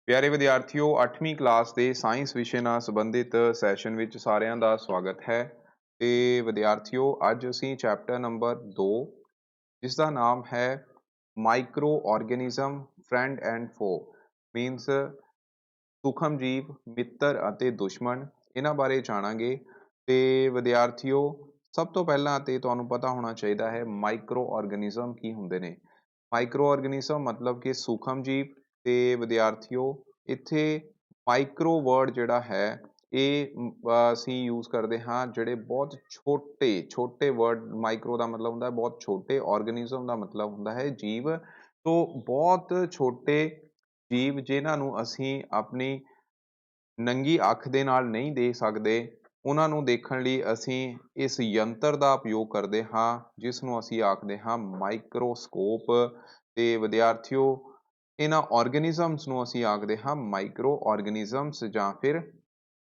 ਪਿਆਰੇ ਵਿਦਿਆਰਥੀਓ 8ਵੀਂ ਕਲਾਸ ਦੇ ਸਾਇੰਸ ਵਿਸ਼ੇ ਨਾਲ ਸੰਬੰਧਿਤ ਸੈਸ਼ਨ ਵਿੱਚ ਸਾਰਿਆਂ ਦਾ ਸਵਾਗਤ ਹੈ ਤੇ ਵਿਦਿਆਰਥੀਓ ਅੱਜ ਅਸੀਂ ਚੈਪਟਰ ਨੰਬਰ 2 ਜਿਸ ਦਾ ਨਾਮ ਹੈ ਮਾਈਕਰੋ ਆਰਗੇਨਿਜ਼ਮ ਫਰੈਂਡ ਐਂਡ ਫੋ ਮੀਨਸ ਸੂਖਮ ਜੀਵ ਮਿੱਤਰ ਅਤੇ ਦੁਸ਼ਮਣ ਇਹਨਾਂ ਬਾਰੇ ਜਾਣਾਂਗੇ ਤੇ ਵਿਦਿਆਰਥੀਓ ਸਭ ਤੋਂ ਪਹਿਲਾਂ ਤੇ ਤੁਹਾਨੂੰ ਪਤਾ ਹੋਣਾ ਚਾਹੀਦਾ ਹੈ ਮਾਈਕਰੋ ਆਰਗੇਨਿਜ਼ਮ ਕੀ ਹੁੰਦੇ ਨੇ। ਮਾਈਕਰੋ ਆਰਗੇਨਿਜ਼ਮ मतलब कि ਸੂਖਮ ਜੀਵ ਤੇ ਵਿਦਿਆਰਥੀਓ ਇੱਥੇ ਮਾਈਕਰੋ ਵਰਡ ਜਿਹੜਾ ਹੈ ਇਹ ਅਸੀਂ ਯੂਜ਼ ਕਰਦੇ ਹਾਂ ਜਿਹੜੇ ਬਹੁਤ ਛੋਟੇ ਛੋਟੇ ਵਰਡ ਮਾਈਕਰੋ ਦਾ ਮਤਲਬ ਹੁੰਦਾ ਹੈ ਬਹੁਤ ਛੋਟੇ ਆਰਗੇਨਿਜ਼ਮ ਦਾ ਮਤਲਬ ਹੁੰਦਾ ਹੈ ਜੀਵ ਤੋਂ ਬਹੁਤ ਛੋਟੇ ਜੀਵ ਜਿਨ੍ਹਾਂ ਨੂੰ ਅਸੀਂ ਆਪਣੀ ਨੰਗੀ ਅੱਖ ਦੇ ਨਾਲ ਨਹੀਂ ਦੇਖ ਸਕਦੇ ਉਹਨਾਂ ਨੂੰ ਦੇਖਣ ਲਈ ਅਸੀਂ ਇਸ ਯੰਤਰ ਦਾ ਉਪਯੋਗ ਕਰਦੇ ਹਾਂ ਜਿਸ ਨੂੰ ਅਸੀਂ ਆਖਦੇ ਹਾਂ ਮਾਈਕਰੋਸਕੋਪ ਤੇ ਵਿਦਿਆਰਥੀਓ ਇਹਨਾਂ ਆਰਗੇਨਿਜ਼ਮਸ ਨੂੰ ਅਸੀਂ ਆਖਦੇ ਹਾਂ ਮਾਈਕਰੋ ਆਰਗੇਨਿਜ਼ਮਸ ਜਾਂ ਫਿਰ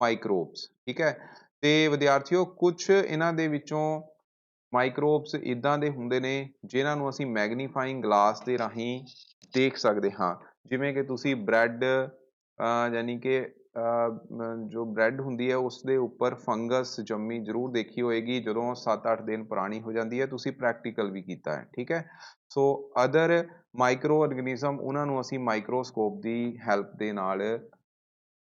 ਮਾਈਕਰੋਬਸ ਠੀਕ ਹੈ। ਤੇ ਵਿਦਿਆਰਥੀਓ ਕੁਝ ਇਹਨਾਂ ਦੇ ਵਿੱਚੋਂ ਮਾਈਕਰੋਬਸ ਇਦਾਂ ਦੇ ਹੁੰਦੇ ਨੇ ਜਿਨ੍ਹਾਂ ਨੂੰ ਅਸੀਂ ਮੈਗਨੀਫਾਈਂਗ ਗਲਾਸ ਦੇ ਰਾਹੀਂ ਦੇਖ ਸਕਦੇ ਹਾਂ ਜਿਵੇਂ ਕਿ ਤੁਸੀਂ ਬ੍ਰੈਡ ਯਾਨੀ ਕਿ ਜੋ ਬ੍ਰੈਡ ਹੁੰਦੀ ਹੈ ਉਸ ਦੇ ਉੱਪਰ ਫੰਗਸ ਜੰਮੀ ਜ਼ਰੂਰ ਦੇਖੀ ਹੋਏਗੀ ਜਦੋਂ 7-8 ਦਿਨ ਪੁਰਾਣੀ ਹੋ ਜਾਂਦੀ ਹੈ ਤੁਸੀਂ ਪ੍ਰੈਕਟੀਕਲ ਵੀ ਕੀਤਾ ਹੈ ਠੀਕ ਹੈ। ਸੋ ਅਦਰ ਮਾਈਕਰੋ ਆਰਗੇਨਿਜ਼ਮ ਉਹਨਾਂ ਨੂੰ ਅਸੀਂ ਮਾਈਕਰੋਸਕੋਪ ਦੀ ਹੈਲਪ ਦੇ ਨਾਲ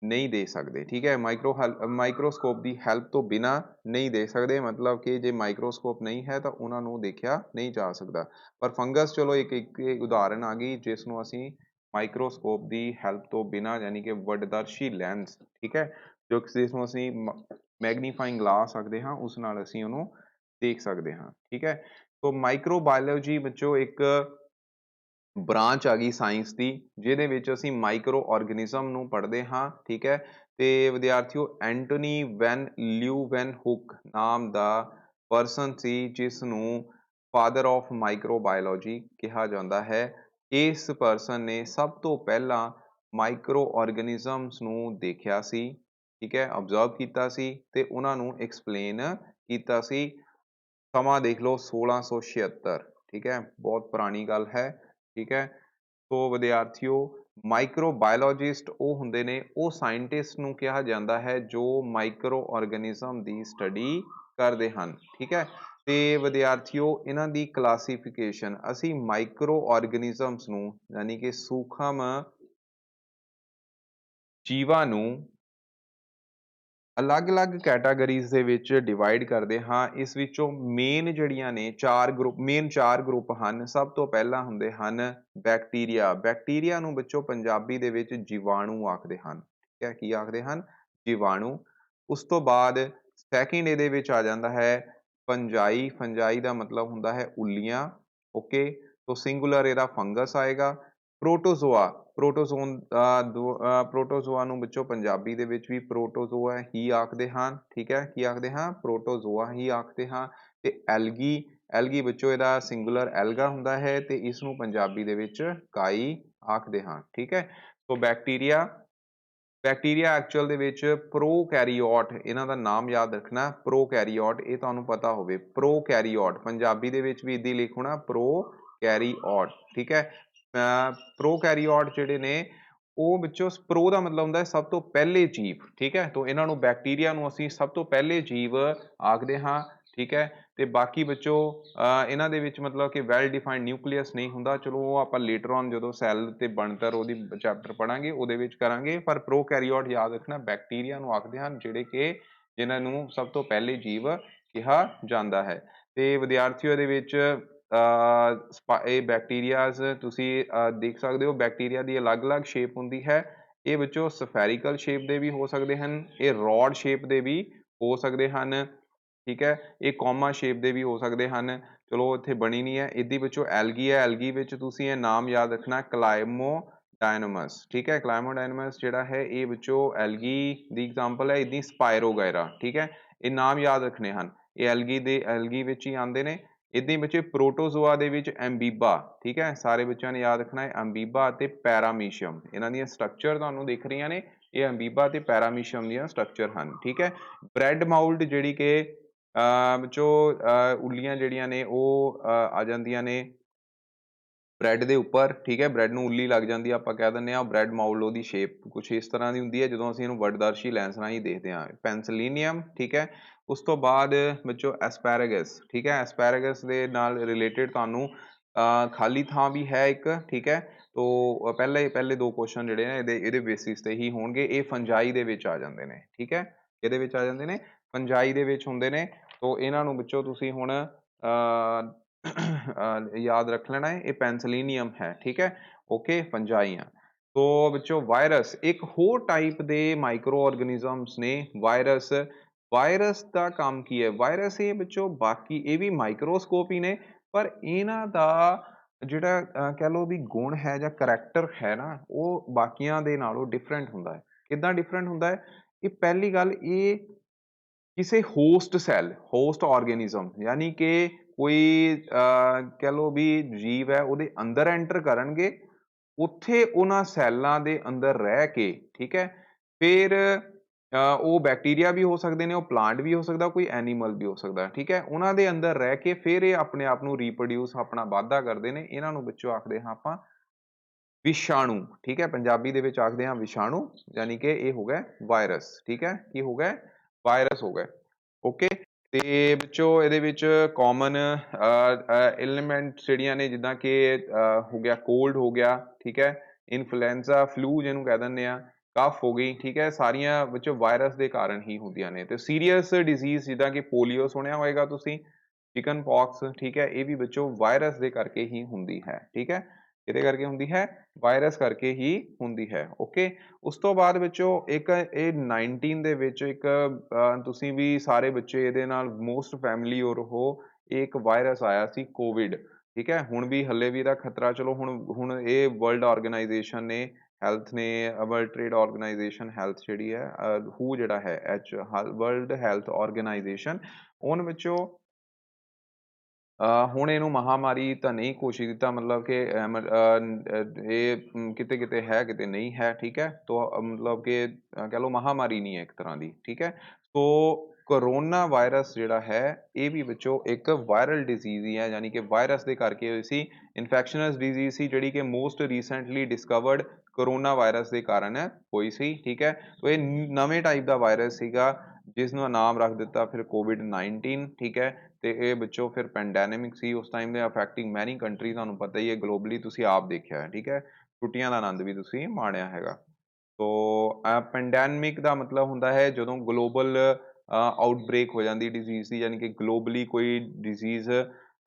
ਨਹੀਂ ਦੇ ਸਕਦੇ ਠੀਕ ਹੈ। ਮਾਈਕਰੋਸਕੋਪ ਦੀ ਹੈਲਪ ਤੋਂ ਬਿਨਾਂ ਨਹੀਂ ਦੇਖ ਸਕਦੇ ਮਤਲਬ ਕਿ ਜੇ ਮਾਈਕਰੋਸਕੋਪ ਨਹੀਂ ਹੈ ਤਾਂ ਉਹਨਾਂ ਨੂੰ ਦੇਖਿਆ ਨਹੀਂ ਜਾ ਸਕਦਾ ਪਰ ਫੰਗਸ ਚਲੋ ਇੱਕ ਉਦਾਹਰਨ ਆ ਗਈ ਜਿਸ ਨੂੰ ਅਸੀਂ ਮਾਈਕਰੋਸਕੋਪ ਦੀ ਹੈਲਪ ਤੋਂ ਬਿਨਾਂ ਯਾਨੀ ਕਿ ਵੱਡਦਰਸ਼ੀ ਲੈਂਸ ਠੀਕ ਹੈ ਜੋ ਜਿਸ ਨੂੰ ਅਸੀਂ ਮੈਗਨੀਫਾਈਂਗ ਗਲਾਸ ਸਕਦੇ ਹਾਂ ਉਸ ਨਾਲ ਅਸੀਂ ਉਹਨੂੰ ਦੇਖ ਸਕਦੇ ਹਾਂ ਠੀਕ ਹੈ। ਸੋ ਮਾਈਕਰੋਬਾਇਓਲੋਜੀ ਵਿੱਚੋਂ ਇੱਕ ਬ੍ਰਾਂਚ ਆ ਗਈ ਸਾਇੰਸ ਦੀ ਜਿਹਦੇ ਵਿੱਚ ਅਸੀਂ ਮਾਈਕਰੋ ਆਰਗੇਨਿਜ਼ਮ ਨੂੰ ਪੜ੍ਹਦੇ ਹਾਂ ਠੀਕ ਹੈ। ਤੇ ਵਿਦਿਆਰਥੀਓ ਐਂਟੋਨੀ ਵੈਨ ਲਿਊਵੈਨਹੁਕ ਨਾਮ ਦਾ ਪਰਸਨ ਸੀ ਜਿਸ ਨੂੰ ਫਾਦਰ ਆਫ ਮਾਈਕਰੋਬਾਇਓਲੋਜੀ ਕਿਹਾ ਜਾਂਦਾ ਹੈ। ਇਸ ਪਰਸਨ ਨੇ ਸਭ ਤੋਂ ਪਹਿਲਾਂ ਮਾਈਕਰੋ ਆਰਗੇਨਿਜ਼ਮਸ ਨੂੰ ਦੇਖਿਆ ਸੀ ਠੀਕ ਹੈ ਅਬਜ਼ਰਵ ਕੀਤਾ ਸੀ ਤੇ ਉਹਨਾਂ ਨੂੰ ਐਕਸਪਲੇਨ ਕੀਤਾ ਸੀ। ਸਮਾਂ ਦੇਖ ਲਓ 1676 ਠੀਕ ਹੈ ਬਹੁਤ ਪੁਰਾਣੀ ਗੱਲ ਹੈ ਠੀਕ ਹੈ। ਸੋ ਵਿਦਿਆਰਥੀਓ ਮਾਈਕਰੋਬਾਇਓਲੋਜਿਸਟ ਉਹ ਹੁੰਦੇ ਨੇ ਉਹ ਸਾਇੰਟਿਸਟ ਨੂੰ ਕਿਹਾ ਜਾਂਦਾ ਹੈ ਜੋ ਮਾਈਕਰੋ ਆਰਗੇਨਿਜ਼ਮ ਦੀ ਸਟੱਡੀ ਕਰਦੇ ਹਨ ਠੀਕ ਹੈ। ਤੇ ਵਿਦਿਆਰਥੀਓ ਇਹਨਾਂ ਦੀ ਕਲਾਸੀਫਿਕੇਸ਼ਨ ਅਸੀਂ ਮਾਈਕਰੋ ਆਰਗੇਨਿਜ਼ਮਸ ਨੂੰ ਯਾਨੀ ਕਿ ਸੂਖਮ ਜੀਵਾਂ ਨੂੰ ਅਲੱਗ-ਅਲੱਗ ਕੈਟਾਗਰੀਜ਼ ਦੇ ਵਿੱਚ ਡਿਵਾਈਡ ਕਰਦੇ ਹਾਂ ਇਸ ਵਿੱਚੋਂ ਮੇਨ ਜਿਹੜੀਆਂ ਨੇ ਚਾਰ ਗਰੁੱਪ ਹਨ। ਸਭ ਤੋਂ ਪਹਿਲਾਂ ਹੁੰਦੇ ਹਨ ਬੈਕਟੀਰੀਆ ਨੂੰ ਬੱਚੋ ਪੰਜਾਬੀ ਦੇ ਵਿੱਚ ਜੀਵਾਣੂ ਆਖਦੇ ਹਨ ਠੀਕ ਹੈ ਕੀ ਆਖਦੇ ਹਨ ਜੀਵਾਣੂ। ਉਸ ਤੋਂ ਬਾਅਦ ਸੈਕਿੰਡ ਇਹਦੇ ਵਿੱਚ ਆ ਜਾਂਦਾ ਹੈ ਫੰਜਾਈ ਦਾ ਮਤਲਬ ਹੁੰਦਾ ਹੈ ਉੱਲੀਆਂ ਓਕੇ ਤੋਂ ਸਿੰਗੂਲਰ ਇਹਦਾ ਫੰਗਸ ਆਏਗਾ। ਪ੍ਰੋਟੋਜ਼ੋਆ ਨੂੰ ਬੱਚੋ ਪੰਜਾਬੀ ਦੇ ਵਿੱਚ ਵੀ ਪ੍ਰੋਟੋਜ਼ੋਆ ਹੀ ਆਖਦੇ ਹਨ ਠੀਕ ਹੈ ਕੀ ਆਖਦੇ ਹਾਂ ਪ੍ਰੋਟੋਜ਼ੋਆ ਹੀ ਆਖਦੇ ਹਾਂ। ਤੇ ਐਲਗੀ ਬੱਚੋ ਇਹਦਾ ਸਿੰਗੂਲਰ ਐਲਗਾ ਹੁੰਦਾ ਹੈ ਤੇ ਇਸ ਨੂੰ ਪੰਜਾਬੀ ਦੇ ਵਿੱਚ ਕਾਈ ਆਖਦੇ ਹਾਂ ਠੀਕ ਹੈ। ਸੋ ਬੈਕਟੀਰੀਆ ਐਕਚੁਅਲ ਦੇ ਵਿੱਚ ਪ੍ਰੋਕੈਰੀਓਟ ਇਹਨਾਂ ਦਾ ਨਾਮ ਯਾਦ ਰੱਖਣਾ ਪ੍ਰੋਕੈਰੀਓਟ ਇਹ ਤੁਹਾਨੂੰ ਪਤਾ ਹੋਵੇ ਪ੍ਰੋਕੈਰੀਓਟ ਪੰਜਾਬੀ ਦੇ ਵਿੱਚ ਵੀ ਇੱਦਾਂ ਲਿਖਣਾ ਪ੍ਰੋਕੈਰੀਓਟ ਠੀਕ ਹੈ। ਪ੍ਰੋਕੈਰੀਓਟ ਜਿਹੜੇ ਨੇ ਉਹ ਵਿੱਚੋਂ ਪ੍ਰੋ ਦਾ ਮਤਲਬ ਹੁੰਦਾ ਹੈ ਸਭ ਤੋਂ ਪਹਿਲੇ ਜੀਵ ਠੀਕ ਹੈ ਤੋਂ ਇਹਨਾਂ ਨੂੰ ਬੈਕਟੀਰੀਆ ਨੂੰ ਅਸੀਂ ਸਭ ਤੋਂ ਪਹਿਲੇ ਜੀਵ ਆਖਦੇ ਹਾਂ ਠੀਕ ਹੈ। ਤੇ ਬਾਕੀ ਬੱਚੋ ਇਹਨਾਂ ਦੇ ਵਿੱਚ ਮਤਲਬ ਕਿ ਵੈਲ ਡਿਫਾਈਨਡ ਨਿਊਕਲੀਅਸ ਨਹੀਂ ਹੁੰਦਾ ਚਲੋ ਉਹ ਆਪਾਂ ਲੇਟਰ ਔਨ ਜਦੋਂ ਸੈੱਲ ਤੇ ਬਣਤਰ ਉਹਦੀ ਚੈਪਟਰ ਪੜਾਂਗੇ ਉਹਦੇ ਵਿੱਚ ਕਰਾਂਗੇ ਪਰ ਪ੍ਰੋਕੈਰੀਓਟ ਯਾਦ ਰੱਖਣਾ ਬੈਕਟੀਰੀਆ ਨੂੰ ਆਖਦੇ ਹਨ ਜਿਹੜੇ ਕਿ ਜਿਨ੍ਹਾਂ ਨੂੰ ਸਭ ਤੋਂ ਪਹਿਲੇ ਜੀਵ ਕਿਹਾ ਜਾਂਦਾ ਹੈ। ਤੇ ਵਿਦਿਆਰਥੀਓ ਦੇ ਵਿੱਚ ਇਹ ਬੈਕਟੀਰੀਆਜ਼ ਤੁਸੀਂ ਦੇਖ ਸਕਦੇ ਹੋ ਬੈਕਟੀਰੀਆ ਦੀ ਅਲੱਗ-ਅਲੱਗ ਸ਼ੇਪ ਹੁੰਦੀ ਹੈ। ਇਹ ਵਿੱਚੋਂ ਸਫੈਰੀਕਲ ਸ਼ੇਪ ਦੇ ਵੀ ਹੋ ਸਕਦੇ ਹਨ ਇਹ ਰੋਡ ਸ਼ੇਪ ਦੇ ਵੀ ਹੋ ਸਕਦੇ ਹਨ ਠੀਕ ਹੈ ਇਹ ਕੌਮਾ ਸ਼ੇਪ ਦੇ ਵੀ ਹੋ ਸਕਦੇ ਹਨ। ਚਲੋ ਇੱਥੇ ਬਣੀ ਨਹੀਂ ਹੈ ਇਹਦੀ ਵਿੱਚੋਂ ਐਲਗੀ ਹੈ ਐਲਗੀ ਵਿੱਚ ਤੁਸੀਂ ਇਹ ਨਾਮ ਯਾਦ ਰੱਖਣਾ ਕਲਾਈਮੋਡਾਇਨਮਸ ਠੀਕ ਹੈ। ਕਲਾਈਮੋਡਾਇਨਮਸ ਜਿਹੜਾ ਹੈ ਇਹ ਵਿੱਚੋਂ ਐਲਗੀ ਦੀ ਐਗਜ਼ਾਮਪਲ ਹੈ ਇਹਦੀ ਸਪਾਇਰੋਗਾਇਰਾ ਠੀਕ ਹੈ ਇਹ ਨਾਮ ਯਾਦ ਰੱਖਣੇ ਹਨ ਇਹ ਐਲਗੀ ਵਿੱਚ ਹੀ ਆਉਂਦੇ ਨੇ। ਇੱਦਾਂ ਹੀ ਬੱਚੇ ਪ੍ਰੋਟੋਜ਼ੋਆ ਦੇ ਵਿੱਚ ਐਮਬੀਬਾ ਠੀਕ ਹੈ ਸਾਰੇ ਬੱਚਿਆਂ ਨੇ ਯਾਦ ਰੱਖਣਾ ਹੈ ਐਮਬੀਬਾ ਅਤੇ ਪੈਰਾਮੀਸ਼ੀਅਮ ਇਹਨਾਂ ਦੀਆਂ ਸਟਰਕਚਰ ਤੁਹਾਨੂੰ ਦਿਖ ਰਹੀਆਂ ਨੇ ਇਹ ਐਮਬੀਬਾ ਤੇ ਪੈਰਾਮੀਸ਼ੀਅਮ ਦੀਆਂ ਸਟਰਕਚਰ ਹਨ ਠੀਕ ਹੈ। ਬ੍ਰੈਡ ਮਾਊਲਡ ਜਿਹੜੀ ਕਿ ਵਿੱਚੋਂ ਉੱਲੀਆਂ ਜਿਹੜੀਆਂ ਨੇ ਉਹ ਆ ਜਾਂਦੀਆਂ ਨੇ ਬ੍ਰੈਡ ਦੇ ਉੱਪਰ, ਠੀਕ ਹੈ, ਬ੍ਰੈਡ ਨੂੰ ਉੱਲੀ ਲੱਗ ਜਾਂਦੀ ਆ, ਆਪਾਂ ਕਹਿ ਦਿੰਦੇ ਹਾਂ ਬ੍ਰੈਡ ਮਾਊਲੋ ਦੀ ਸ਼ੇਪ ਕੁਛ ਇਸ ਤਰ੍ਹਾਂ ਦੀ ਹੁੰਦੀ ਹੈ ਜਦੋਂ ਅਸੀਂ ਇਹਨੂੰ ਵੱਡਦਰਸ਼ੀ ਲੈਂਸ ਰਾਹੀਂ ਦੇਖਦੇ ਹਾਂ। ਪੈਨਸਿਲੀਨੀਅਮ, ਠੀਕ ਹੈ। ਉਸ ਤੋਂ ਬਾਅਦ ਬੱਚੋ ਐਸਪੈਰਾਗਸ, ਠੀਕ ਹੈ, ਐਸਪੈਰਾਗਸ ਦੇ ਨਾਲ ਰਿਲੇਟਡ ਤੁਹਾਨੂੰ ਖਾਲੀ ਥਾਂ ਵੀ ਹੈ ਇੱਕ, ਠੀਕ ਹੈ। ਤੋ ਪਹਿਲੇ ਦੋ ਕੁਐਸਚਨ ਜਿਹੜੇ ਨੇ ਇਹਦੇ ਬੇਸਿਸ ਤੇ ਹੀ ਹੋਣਗੇ। ਇਹ ਫੰਜਾਈ ਦੇ ਵਿੱਚ ਆ ਜਾਂਦੇ ਨੇ, ਠੀਕ ਹੈ, ਇਹਦੇ ਵਿੱਚ ਆ ਜਾਂਦੇ ਨੇ, ਫੰਜਾਈ ਦੇ ਵਿੱਚ ਹੁੰਦੇ ਨੇ। ਤੋ ਇਹਨਾਂ ਨੂੰ ਬੱਚੋ ਤੁਸੀਂ ਹੁਣ याद रख लेना है, ये पेंसिलिनियम है, ठीक है, ओके, फंजाई हैं। तो बच्चों वायरस एक होर टाइप दे माइक्रो ऑर्गेनिजम्स ने। वायरस का काम की है, वायरस ये बच्चों बाकी ये भी माइक्रोस्कोप ही ने, पर इन्हां दा जिहड़ा कह लो भी गुण है ਜਾਂ करैक्टर है ना, वो बाकियां दे नालों डिफरेंट हुंदा है। किदां डिफरेंट हुंदा है? ये पहली गल ये ਕਿਸੇ ਹੋਸਟ ਸੈੱਲ, ਹੋਸਟ ਆਰਗੇਨਿਜ਼ਮ ਯਾਨੀ ਕਿ ਕੋਈ ਕਹਿ ਲਓ ਵੀ ਜੀਵ ਹੈ ਉਹਦੇ ਅੰਦਰ ਐਂਟਰ ਕਰਨਗੇ, ਉੱਥੇ ਉਹਨਾਂ ਸੈੱਲਾਂ ਦੇ ਅੰਦਰ ਰਹਿ ਕੇ, ਠੀਕ ਹੈ, ਫਿਰ ਉਹ ਬੈਕਟੀਰੀਆ ਵੀ ਹੋ ਸਕਦੇ ਨੇ, ਉਹ ਪਲਾਂਟ ਵੀ ਹੋ ਸਕਦਾ, ਕੋਈ ਐਨੀਮਲ ਵੀ ਹੋ ਸਕਦਾ, ਠੀਕ ਹੈ, ਉਹਨਾਂ ਦੇ ਅੰਦਰ ਰਹਿ ਕੇ ਫਿਰ ਇਹ ਆਪਣੇ ਆਪ ਨੂੰ ਰੀਪਰੋਡਿਊਸ ਆਪਣਾ ਵਾਧਾ ਕਰਦੇ ਨੇ। ਇਹਨਾਂ ਨੂੰ ਬੱਚੋ ਆਖਦੇ ਹਾਂ ਆਪਾਂ ਵਿਸ਼ਾਣੂ, ਠੀਕ ਹੈ, ਪੰਜਾਬੀ ਦੇ ਵਿੱਚ ਆਖਦੇ ਹਾਂ ਵਿਸ਼ਾਣੂ, ਯਾਨੀ ਕਿ ਇਹ ਹੋ ਗਿਆ ਵਾਇਰਸ, ਠੀਕ ਹੈ, ਕੀ ਹੋ ਗਿਆ ਵਾਇਰਸ ਹੋ ਗਏ, ਓਕੇ। ਤੇ ਬੱਚੋ ਇਹਦੇ ਵਿੱਚ ਕਾਮਨ ਐਲੀਮੈਂਟ ਜਿਹੜੀਆਂ ਨੇ ਜਿੱਦਾਂ ਕਿ ਹੋ ਗਿਆ ਕੋਲਡ ਹੋ ਗਿਆ, ਠੀਕ ਹੈ, ਇਨਫਲੂਐਂਜ਼ਾ ਫਲੂ ਜਿਹਨੂੰ ਕਹਿ ਦਿੰਦੇ ਆ, ਕਫ ਹੋ ਗਈ, ਠੀਕ ਹੈ, ਸਾਰੀਆਂ ਬੱਚੋ ਵਾਇਰਸ ਦੇ ਕਾਰਨ ਹੀ ਹੁੰਦੀਆਂ ਨੇ। ਤੇ ਸੀਰੀਅਸ ਡਿਜ਼ੀਜ਼ ਜਿੱਦਾਂ ਕਿ ਪੋਲੀਓ ਸੁਣਿਆ ਹੋਏਗਾ ਤੁਸੀਂ, ਚਿਕਨ ਪੌਕਸ, ਠੀਕ ਹੈ, ਇਹ ਵੀ ਬੱਚੋ ਵਾਇਰਸ ਦੇ ਕਰਕੇ ਹੀ ਹੁੰਦੀ ਹੈ, ਠੀਕ ਹੈ, ਇਹਦੇ ਕਰਕੇ ਹੁੰਦੀ ਹੈ, ਵਾਇਰਸ ਕਰਕੇ ਹੀ ਹੁੰਦੀ ਹੈ, ਓਕੇ। ਉਸ ਤੋਂ ਬਾਅਦ ਬੱਚੋ ਇੱਕ ਇਹ 19 ਦੇ ਵਿੱਚ ਇੱਕ ਤੁਸੀਂ ਵੀ ਸਾਰੇ ਬੱਚੇ ਇਹਦੇ ਨਾਲ ਮੋਸਟ ਫੈਮਿਲੀ ਔਰ ਉਹ ਇੱਕ ਵਾਇਰਸ ਆਇਆ ਸੀ ਕੋਵਿਡ, ਠੀਕ ਹੈ। ਹੁਣ ਵੀ ਹੱਲੇ ਵੀ ਇਹਦਾ ਖਤਰਾ, ਚਲੋ ਹੁਣ ਇਹ ਵਰਲਡ ਆਰਗੇਨਾਈਜੇਸ਼ਨ ਨੇ, ਹੈਲਥ ਨੇ, ਵਰਲਡ ਟ੍ਰੇਡ ਆਰਗੇਨਾਈਜੇਸ਼ਨ ਹੈਲਥ ਜਿਹੜੀ ਹੈ WHO ਜਿਹੜਾ ਹੈ ਵਰਲਡ ਹੈਲਥ ਆਰਗੇਨਾਈਜੇਸ਼ਨ, ਉਹਨਾਂ ਵਿੱਚੋਂ ਹੁਣ ਇਹਨੂੰ ਮਹਾਮਾਰੀ ਤਾਂ ਨਹੀਂ ਘੋਸ਼ਿਤ ਕੀਤਾ, ਮਤਲਬ ਕਿ ਇਹ ਕਿਤੇ ਕਿਤੇ ਹੈ ਕਿਤੇ ਨਹੀਂ ਹੈ, ਠੀਕ ਹੈ। ਤੋ ਮਤਲਬ ਕਿ ਕਹਿ ਲਓ ਮਹਾਮਾਰੀ ਨਹੀਂ ਹੈ ਇੱਕ ਤਰ੍ਹਾਂ ਦੀ, ਠੀਕ ਹੈ। ਸੋ ਕਰੋਨਾ ਵਾਇਰਸ ਜਿਹੜਾ ਹੈ ਇਹ ਵੀ ਬੱਚੋ ਇੱਕ ਵਾਇਰਲ ਡਿਜ਼ੀਜ਼ ਹੀ ਹੈ, ਯਾਨੀ ਕਿ ਵਾਇਰਸ ਦੇ ਕਰਕੇ ਹੋਈ ਸੀ, ਇਨਫੈਕਸ਼ਨਸ ਡਿਜ਼ੀਜ਼ ਸੀ ਜਿਹੜੀ ਕਿ most recently discovered corona virus ਦੇ ਕਾਰਨ ਹੋਈ ਸੀ, ਠੀਕ ਹੈ। ਤੋ ਇਹ ਨਵੇਂ ਟਾਈਪ ਦਾ ਵਾਇਰਸ ਸੀਗਾ ਜਿਸ ਨੂੰ ਨਾਮ ਰੱਖ ਦਿੱਤਾ ਫਿਰ COVID-19, ਠੀਕ ਹੈ। ਤੇ ਇਹ ਬੱਚੋ ਫਿਰ ਪੈਂਡੈਮਿਕ ਸੀ ਉਸ ਟਾਈਮ ਦੇ, ਅਫੈਕਟਿੰਗ ਮੈਨੀ ਕੰਟਰੀ, ਤੁਹਾਨੂੰ ਪਤਾ ਹੀ ਹੈ ਗਲੋਬਲੀ, ਤੁਸੀਂ ਆਪ ਦੇਖਿਆ ਹੈ, ਠੀਕ ਹੈ, ਛੁੱਟੀਆਂ ਦਾ ਆਨੰਦ ਵੀ ਤੁਸੀਂ ਮਾਣਿਆ ਹੈਗਾ। ਤੋ ਪੈਂਡੈਮਿਕ ਦਾ ਮਤਲਬ ਹੁੰਦਾ ਹੈ ਜਦੋਂ ਗਲੋਬਲ ਆਊਟਬ੍ਰੇਕ ਹੋ ਜਾਂਦੀ ਡਿਜ਼ੀਜ਼ ਦੀ, ਯਾਨੀ ਕਿ ਗਲੋਬਲੀ ਕੋਈ ਡਿਜ਼ੀਜ਼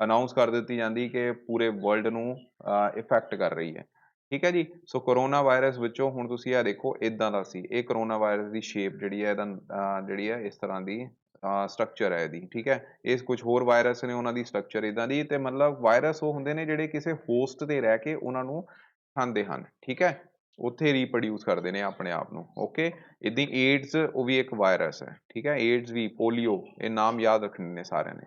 ਅਨਾਊਂਸ ਕਰ ਦਿੱਤੀ ਜਾਂਦੀ ਕਿ ਪੂਰੇ ਵਰਲਡ ਨੂੰ ਇਫੈਕਟ ਕਰ ਰਹੀ ਹੈ, ਠੀਕ ਹੈ ਜੀ। ਸੋ ਕਰੋਨਾ ਵਾਇਰਸ ਵਿੱਚੋਂ ਹੁਣ ਤੁਸੀਂ ਇਹ ਦੇਖੋ ਇੱਦਾਂ ਦਾ ਸੀ, ਇਹ ਕਰੋਨਾ ਵਾਇਰਸ ਦੀ ਸ਼ੇਪ ਜਿਹੜੀ ਹੈ ਇਹਦਾ ਜਿਹੜੀ ਹੈ ਇਸ ਤਰ੍ਹਾਂ ਦੀ ਸਟਰਕਚਰ ਹੈ ਇਹਦੀ, ਠੀਕ ਹੈ। ਇਹ ਕੁਝ ਹੋਰ ਵਾਇਰਸ ਨੇ ਉਹਨਾਂ ਦੀ ਸਟਰਕਚਰ ਇੱਦਾਂ ਦੀ, ਤੇ ਮਤਲਬ ਵਾਇਰਸ ਉਹ ਹੁੰਦੇ ਨੇ ਜਿਹੜੇ ਕਿਸੇ ਹੋਸਟ ਤੇ ਰਹਿ ਕੇ ਉਹਨਾਂ ਨੂੰ ਖਾਂਦੇ ਹਨ, ਠੀਕ ਹੈ, ਉੱਥੇ ਰੀਪਰੋਡਿਊਸ ਕਰਦੇ ਨੇ ਆਪਣੇ ਆਪ ਨੂੰ, ਓਕੇ। ਇੱਦਾਂ ਏਡਜ਼ ਉਹ ਵੀ ਇੱਕ ਵਾਇਰਸ ਹੈ, ਠੀਕ ਹੈ, ਏਡਜ਼ ਵੀ, ਪੋਲੀਓ, ਇਹ ਨਾਮ ਯਾਦ ਰੱਖਣੇ ਨੇ ਸਾਰਿਆਂ ਨੇ।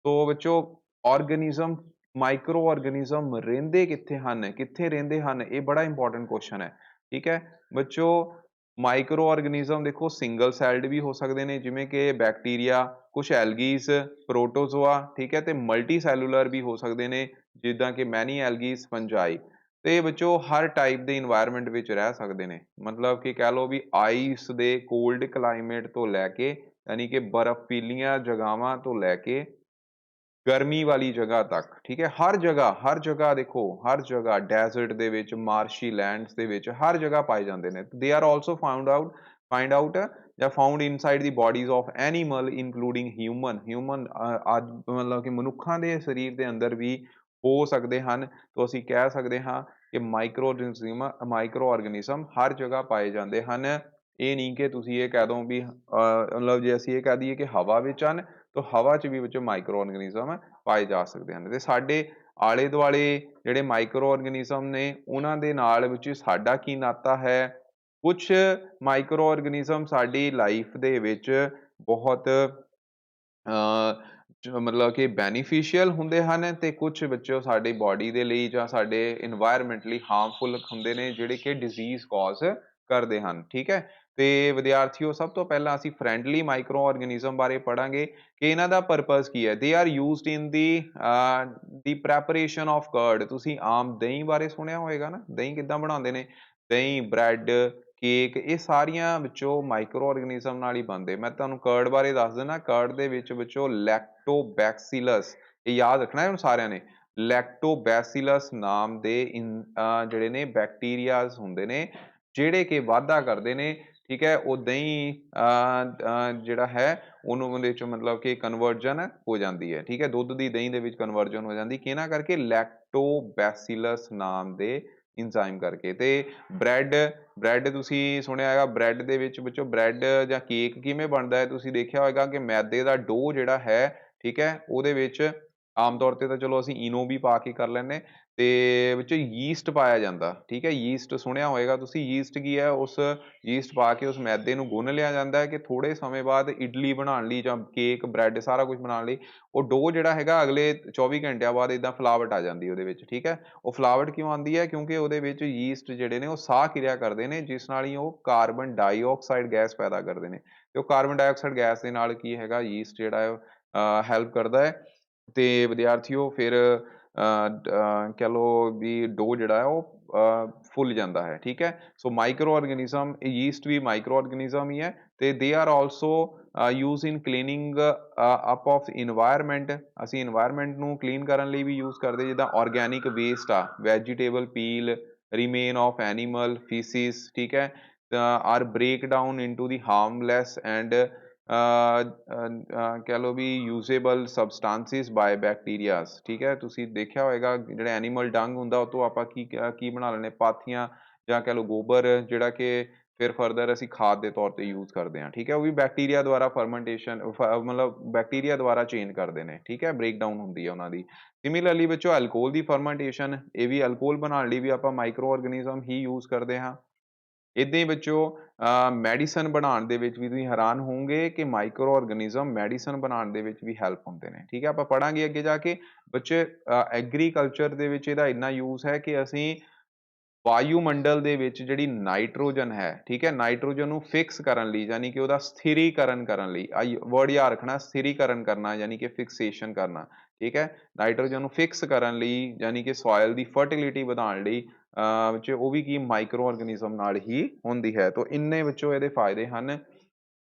ਤੋ ਬੱਚੋ ਆਰਗੇਨਿਜ਼ਮ, ਮਾਈਕਰੋ ਆਰਗੇਨਿਜ਼ਮ ਰਹਿੰਦੇ ਕਿੱਥੇ ਹਨ, ਕਿੱਥੇ ਰਹਿੰਦੇ ਹਨ, ਇਹ ਬੜਾ ਇੰਪੋਰਟੈਂਟ ਕੁਐਸਚਨ ਹੈ, ਠੀਕ ਹੈ ਬੱਚੋ। ਮਾਈਕਰੋ ਆਰਗੇਨਿਜ਼ਮ ਦੇਖੋ ਸਿੰਗਲ ਸੈਲਡ ਵੀ ਹੋ ਸਕਦੇ ਨੇ ਜਿਵੇਂ ਕਿ ਬੈਕਟੀਰੀਆ, ਕੁਛ ਐਲਗੀਜ਼, ਪ੍ਰੋਟੋਜ਼ੋਆ, ਠੀਕ ਹੈ, ਤੇ ਮਲਟੀ ਸੈਲੂਲਰ ਵੀ ਹੋ ਸਕਦੇ ਨੇ ਜਿੱਦਾਂ ਕਿ ਮੈਨੀ ਐਲਗੀਜ਼, ਫੰਜਾਈ। ਤੇ ਬੱਚੋ ਹਰ ਟਾਈਪ ਦੇ ਇਨਵਾਇਰਮੈਂਟ ਵਿੱਚ ਰਹਿ ਸਕਦੇ ਨੇ, ਮਤਲਬ ਕਿ ਕਹਿ ਲਓ ਵੀ ਆਈਸ ਦੇ ਕੋਲਡ ਕਲਾਈਮੇਟ ਤੋਂ ਲੈ ਕੇ, ਯਾਨੀ ਕਿ ਬਰਫ਼ੀਲੀਆਂ ਜਗ੍ਹਾਵਾਂ ਤੋਂ ਲੈ ਕੇ ਗਰਮੀ ਵਾਲੀ ਜਗ੍ਹਾ ਤੱਕ, ਠੀਕ ਹੈ, ਹਰ ਜਗ੍ਹਾ ਦੇਖੋ, ਹਰ ਜਗ੍ਹਾ ਡੈਜ਼ਰਟ ਦੇ ਵਿੱਚ, ਮਾਰਸ਼ੀ ਲੈਂਡਸ ਦੇ ਵਿੱਚ, ਹਰ ਜਗ੍ਹਾ ਪਾਏ ਜਾਂਦੇ ਨੇ। ਦੇ ਆਰ ਆਲਸੋ find out ਜਾਂ found inside the bodies of animal including human ਅੱਜ ਮਤਲਬ ਕਿ ਮਨੁੱਖਾਂ ਦੇ ਸਰੀਰ ਦੇ ਅੰਦਰ ਵੀ ਹੋ ਸਕਦੇ ਹਨ। ਤਾਂ ਅਸੀਂ ਕਹਿ ਸਕਦੇ ਹਾਂ ਕਿ ਮਾਈਕਰੋ ਆਰਗੇਨਿਜ਼ਮ ਹਰ ਜਗ੍ਹਾ ਪਾਏ ਜਾਂਦੇ ਹਨ। ਇਹ ਨਹੀਂ ਕਿ ਤੁਸੀਂ ਇਹ ਕਹਿ ਦਿਓ ਵੀ ਮਤਲਬ ਜੇ ਅਸੀਂ ਇਹ ਕਹਿ ਦਈਏ ਕਿ ਹਵਾ ਵਿੱਚ ਹਨ, ਤਾਂ ਹਵਾ 'ਚ ਵੀ ਵਿੱਚ ਮਾਈਕਰੋ ਆਰਗੇਨਿਜ਼ਮ ਪਾਏ ਜਾ ਸਕਦੇ ਹਨ। ਤੇ ਸਾਡੇ ਆਲੇ ਦੁਆਲੇ ਜਿਹੜੇ ਮਾਈਕਰੋ ਆਰਗੇਨਿਜ਼ਮ ਨੇ ਉਹਨਾਂ ਦੇ ਨਾਲ ਵਿੱਚ ਸਾਡਾ ਕੀ ਨਾਤਾ ਹੈ। ਕੁਛ ਮਾਈਕਰੋ ਆਰਗੇਨਿਜ਼ਮ ਸਾਡੀ ਲਾਈਫ ਦੇ ਵਿੱਚ ਬਹੁਤ ਮਤਲਬ ਕਿ ਬੈਨੀਫਿਸ਼ੀਅਲ ਹੁੰਦੇ ਹਨ, ਤੇ ਕੁਛ ਬੱਚੇ ਸਾਡੀ ਬੋਡੀ ਦੇ ਲਈ ਜਾਂ ਸਾਡੇ ਇਨਵਾਇਰਮੈਂਟ ਲਈ ਹਾਰਮਫੁਲ ਹੁੰਦੇ ਨੇ ਜਿਹੜੇ ਕਿ ਡਿਜ਼ੀਜ਼ ਕਾਜ਼ ਕਰਦੇ ਹਨ। ਠੀਕ ਹੈ, ਤੇ ਵਿਦਿਆਰਥੀਓ ਸਭ ਤੋਂ ਪਹਿਲਾਂ ਅਸੀਂ ਫਰੈਂਡਲੀ ਮਾਈਕਰੋ ਆਰਗੇਨਿਜ਼ਮ ਬਾਰੇ ਪੜਾਂਗੇ ਕਿ ਇਹਨਾਂ ਦਾ ਪਰਪਸ ਕੀ ਹੈ। They are used in the preparation of curd. ਤੁਸੀਂ ਆਮ ਦਹੀਂ ਬਾਰੇ ਸੁਣਿਆ ਹੋਏਗਾ ਨਾ, ਦਹੀਂ ਕਿੱਦਾਂ ਬਣਾਉਂਦੇ ਨੇ, ਦਹੀਂ, ਬ੍ਰੈਡ, ਕੇਕ, ਇਹ ਸਾਰੀਆਂ ਵਿੱਚੋਂ ਮਾਈਕਰੋ ਆਰਗੇਨਿਜ਼ਮ ਨਾਲ ਹੀ ਬਣਦੇ। ਮੈਂ ਤੁਹਾਨੂੰ ਕਰਡ ਬਾਰੇ ਦੱਸ ਦਿੰਦਾ, ਕਰਡ ਦੇ ਵਿੱਚੋਂ ਲੈਕਟੋਬੈਸਿਲਸ, ਇਹ ਯਾਦ ਰੱਖਣਾ ਹੈ ਹੁਣ ਸਾਰਿਆਂ ਨੇ, ਲੈਕਟੋਬੈਸਿਲਸ ਨਾਮ ਦੇ ਜਿਹੜੇ ਨੇ ਬੈਕਟੀਰੀਆਜ਼ ਹੁੰਦੇ ਨੇ ਜਿਹੜੇ ਕਿ ਵਾਧਾ ਕਰਦੇ ਨੇ। ਠੀਕ ਹੈ, ਉਹ ਦਹੀਂ ਜਿਹੜਾ ਹੈ ਉਹਨੂੰ ਉਹਦੇ ਵਿੱਚ ਮਤਲਬ ਕਿ ਕਨਵਰਜਨ ਹੋ ਜਾਂਦੀ ਹੈ। ਠੀਕ ਹੈ, ਦੁੱਧ ਦੀ ਦਹੀਂ ਦੇ ਵਿੱਚ ਕਨਵਰਜਨ ਹੋ ਜਾਂਦੀ, ਕਿਹਨਾਂ ਕਰਕੇ, ਲੈਕਟੋਬੈਸਿਲਸ ਨਾਮ ਦੇ ਇੰਜ਼ਾਈਮ ਕਰਕੇ। ਤੇ ਬ੍ਰੈਡ ਤੁਸੀਂ ਸੁਣਿਆ ਹੈਗਾ, ਬ੍ਰੈਡ ਦੇ ਵਿੱਚੋਂ ਬ੍ਰੈਡ ਜਾਂ ਕੇਕ ਕਿਵੇਂ ਬਣਦਾ ਹੈ, ਤੁਸੀਂ ਦੇਖਿਆ ਹੋਏਗਾ ਕਿ ਮੈਦੇ ਦਾ ਡੋ ਜਿਹੜਾ ਹੈ, ਠੀਕ ਹੈ, ਉਹਦੇ ਵਿੱਚ ਆਮ ਤੌਰ ਤੇ ਤਾਂ ਚਲੋ ਅਸੀਂ ਇਨੋ ਵੀ ਪਾ ਕੇ ਕਰ ਲੈਂਦੇ, ਤੇ ਵਿੱਚ ਯੀਸਟ ਪਾਇਆ ਜਾਂਦਾ। ਠੀਕ ਹੈ, ਯੀਸਟ ਸੁਣਿਆ ਹੋਏਗਾ ਤੁਸੀਂ, ਯੀਸਟ ਕੀ ਹੈ, ਉਸ ਯੀਸਟ ਪਾ ਕੇ ਉਸ ਮੈਦੇ ਨੂੰ ਗੁੰਨ ਲਿਆ ਜਾਂਦਾ ਹੈ ਕਿ ਥੋੜੇ ਸਮੇਂ ਬਾਅਦ ਇਡਲੀ ਬਣਾਉਣ ਲਈ ਜਾਂ ਕੇਕ, ਬ੍ਰੈਡ, ਸਾਰਾ ਕੁਝ ਬਣਾਉਣ ਲਈ ਉਹ ਡੋ ਜਿਹੜਾ ਹੈਗਾ ਅਗਲੇ 24 ਘੰਟਿਆਂ ਬਾਅਦ ਇੱਦਾਂ ਫਲਾਵਟ ਆ ਜਾਂਦੀ ਉਹਦੇ ਵਿੱਚ। ਠੀਕ ਹੈ, ਉਹ ਫਲਾਵਟ ਕਿਉਂ ਆਉਂਦੀ ਹੈ, ਕਿਉਂਕਿ ਉਹਦੇ ਵਿੱਚ ਯੀਸਟ ਜਿਹੜੇ ਨੇ ਉਹ ਸਾਹ ਕਿਰਿਆ ਕਰਦੇ ਨੇ, ਜਿਸ ਨਾਲ ਹੀ ਉਹ ਕਾਰਬਨ ਡਾਈਆਕਸਾਈਡ ਗੈਸ ਪੈਦਾ ਕਰਦੇ ਨੇ, ਤੇ ਉਹ ਕਾਰਬਨ ਡਾਈਆਕਸਾਈਡ ਗੈਸ ਦੇ ਨਾਲ ਕੀ ਹੈਗਾ, ਯੀਸਟ ਜਿਹੜਾ ਹੈ ਹੈਲਪ ਕਰਦਾ ਹੈ। ਤੇ ਵਿਦਿਆਰਥੀਓ ਫਿਰ ਕਹਿ ਲਓ ਵੀ ਡੋ ਜਿਹੜਾ ਹੈ ਉਹ ਫੁੱਲ ਜਾਂਦਾ ਹੈ। ਠੀਕ ਹੈ, ਸੋ ਮਾਈਕਰੋ ਆਰਗੇਨਿਜ਼ਮ, ਯੀਸਟ ਵੀ ਮਾਈਕਰੋ ਆਰਗੇਨਿਜ਼ਮ ਹੀ ਹੈ, ਤੇ they are also use in cleaning up of environment. ਅਸੀਂ ਇਨਵਾਇਰਮੈਂਟ ਨੂੰ ਕਲੀਨ ਕਰਨ ਲਈ ਵੀ ਯੂਜ਼ ਕਰਦੇ, ਜਿੱਦਾਂ ਔਰਗੈਨਿਕ ਵੇਸਟ ਆ, vegetable peel, remain of animal faeces, ਠੀਕ ਹੈ, are break down into the harmless and ਕਹਿ ਲਓ ਵੀ ਯੂਜ਼ੇਬਲ ਸਬਸਟੈਂਸਿਸ ਬਾਏ ਬੈਕਟੀਰੀਆਜ਼। ਠੀਕ ਹੈ, ਤੁਸੀਂ ਦੇਖਿਆ ਹੋਏਗਾ ਜਿਹੜਾ ਐਨੀਮਲ ਡੰਗ ਹੁੰਦਾ ਉਹ ਤੋਂ ਆਪਾਂ ਕੀ ਬਣਾ ਲੈਂਦੇ, ਪਾਥੀਆਂ ਜਾਂ ਕਹਿ ਲਓ ਗੋਬਰ, ਜਿਹੜਾ ਕਿ ਫਿਰ ਫਰਦਰ ਅਸੀਂ ਖਾਦ ਦੇ ਤੌਰ ਤੇ ਯੂਜ਼ ਕਰਦੇ ਹਾਂ। ਠੀਕ ਹੈ, ਉਹ ਵੀ ਬੈਕਟੀਰੀਆ ਦੁਆਰਾ ਫਰਮੈਂਟੇਸ਼ਨ ਮਤਲਬ ਬੈਕਟੀਰੀਆ ਦੁਆਰਾ ਚੇਂਜ ਕਰਦੇ ਨੇ। ਠੀਕ ਹੈ, ਬ੍ਰੇਕ ਡਾਊਨ ਹੁੰਦੀ ਹੈ ਉਹਨਾਂ ਦੀ। ਸਿਮਿਲਰਲੀ ਵਿੱਚੋਂ ਐਲਕੋਹਲ ਦੀ ਫਰਮੈਂਟੇਸ਼ਨ, ਇਹ ਵੀ ਐਲਕੋਹਲ ਬਣਾਉਣ ਲਈ ਵੀ ਆਪਾਂ ਮਾਈਕਰੋ ਆਰਗੇਨਿਜ਼ਮ ਹੀ ਯੂਜ਼ ਕਰਦੇ ਹਾਂ। ਇੱਦਾਂ ਹੀ ਬੱਚਿਓ ਮੈਡੀਸਨ ਬਣਾਉਣ ਦੇ ਵਿੱਚ ਵੀ ਤੁਸੀਂ ਹੈਰਾਨ ਹੋਵੋਗੇ ਕਿ ਮਾਈਕਰੋ ਆਰਗੇਨਿਜ਼ਮ ਮੈਡੀਸਨ ਬਣਾਉਣ ਦੇ ਵਿੱਚ ਵੀ ਹੈਲਪ ਹੁੰਦੇ ਨੇ। ਠੀਕ ਹੈ, ਆਪਾਂ ਪੜਾਂਗੇ ਅੱਗੇ ਜਾ ਕੇ। ਬੱਚੇ ਐਗਰੀਕਲਚਰ ਦੇ ਵਿੱਚ ਇਹਦਾ ਇੰਨਾ ਯੂਜ਼ ਹੈ ਕਿ ਅਸੀਂ ਵਾਯੂਮੰਡਲ ਦੇ ਵਿੱਚ ਜਿਹੜੀ ਨਾਈਟ੍ਰੋਜਨ ਹੈ, ਠੀਕ ਹੈ, ਨਾਈਟ੍ਰੋਜਨ ਨੂੰ ਫਿਕਸ ਕਰਨ ਲਈ, ਯਾਨੀ ਕਿ ਉਹਦਾ ਸਥਿਰੀਕਰਨ ਕਰਨ ਲਈ, ਵਰਡ ਯਾਦ ਰੱਖਣਾ, ਸਥਿਰੀਕਰਨ ਕਰਨਾ ਯਾਨੀ ਕਿ ਫਿਕਸੇਸ਼ਨ ਕਰਨਾ। ਠੀਕ ਹੈ, ਨਾਈਟ੍ਰੋਜਨ ਨੂੰ ਫਿਕਸ ਕਰਨ ਲਈ ਯਾਨੀ ਕਿ ਸੋਇਲ ਦੀ ਫਰਟੀਲਿਟੀ ਵਧਾਉਣ ਲਈ ਵਿੱਚ ਉਹ ਵੀ ਕੀ ਮਾਈਕਰੋ ਆਰਗੇਨਿਜ਼ਮ ਨਾਲ ਹੀ ਹੁੰਦੀ ਹੈ। ਤਾਂ ਇੰਨੇ ਵਿੱਚੋਂ ਇਹਦੇ ਫਾਇਦੇ ਹਨ।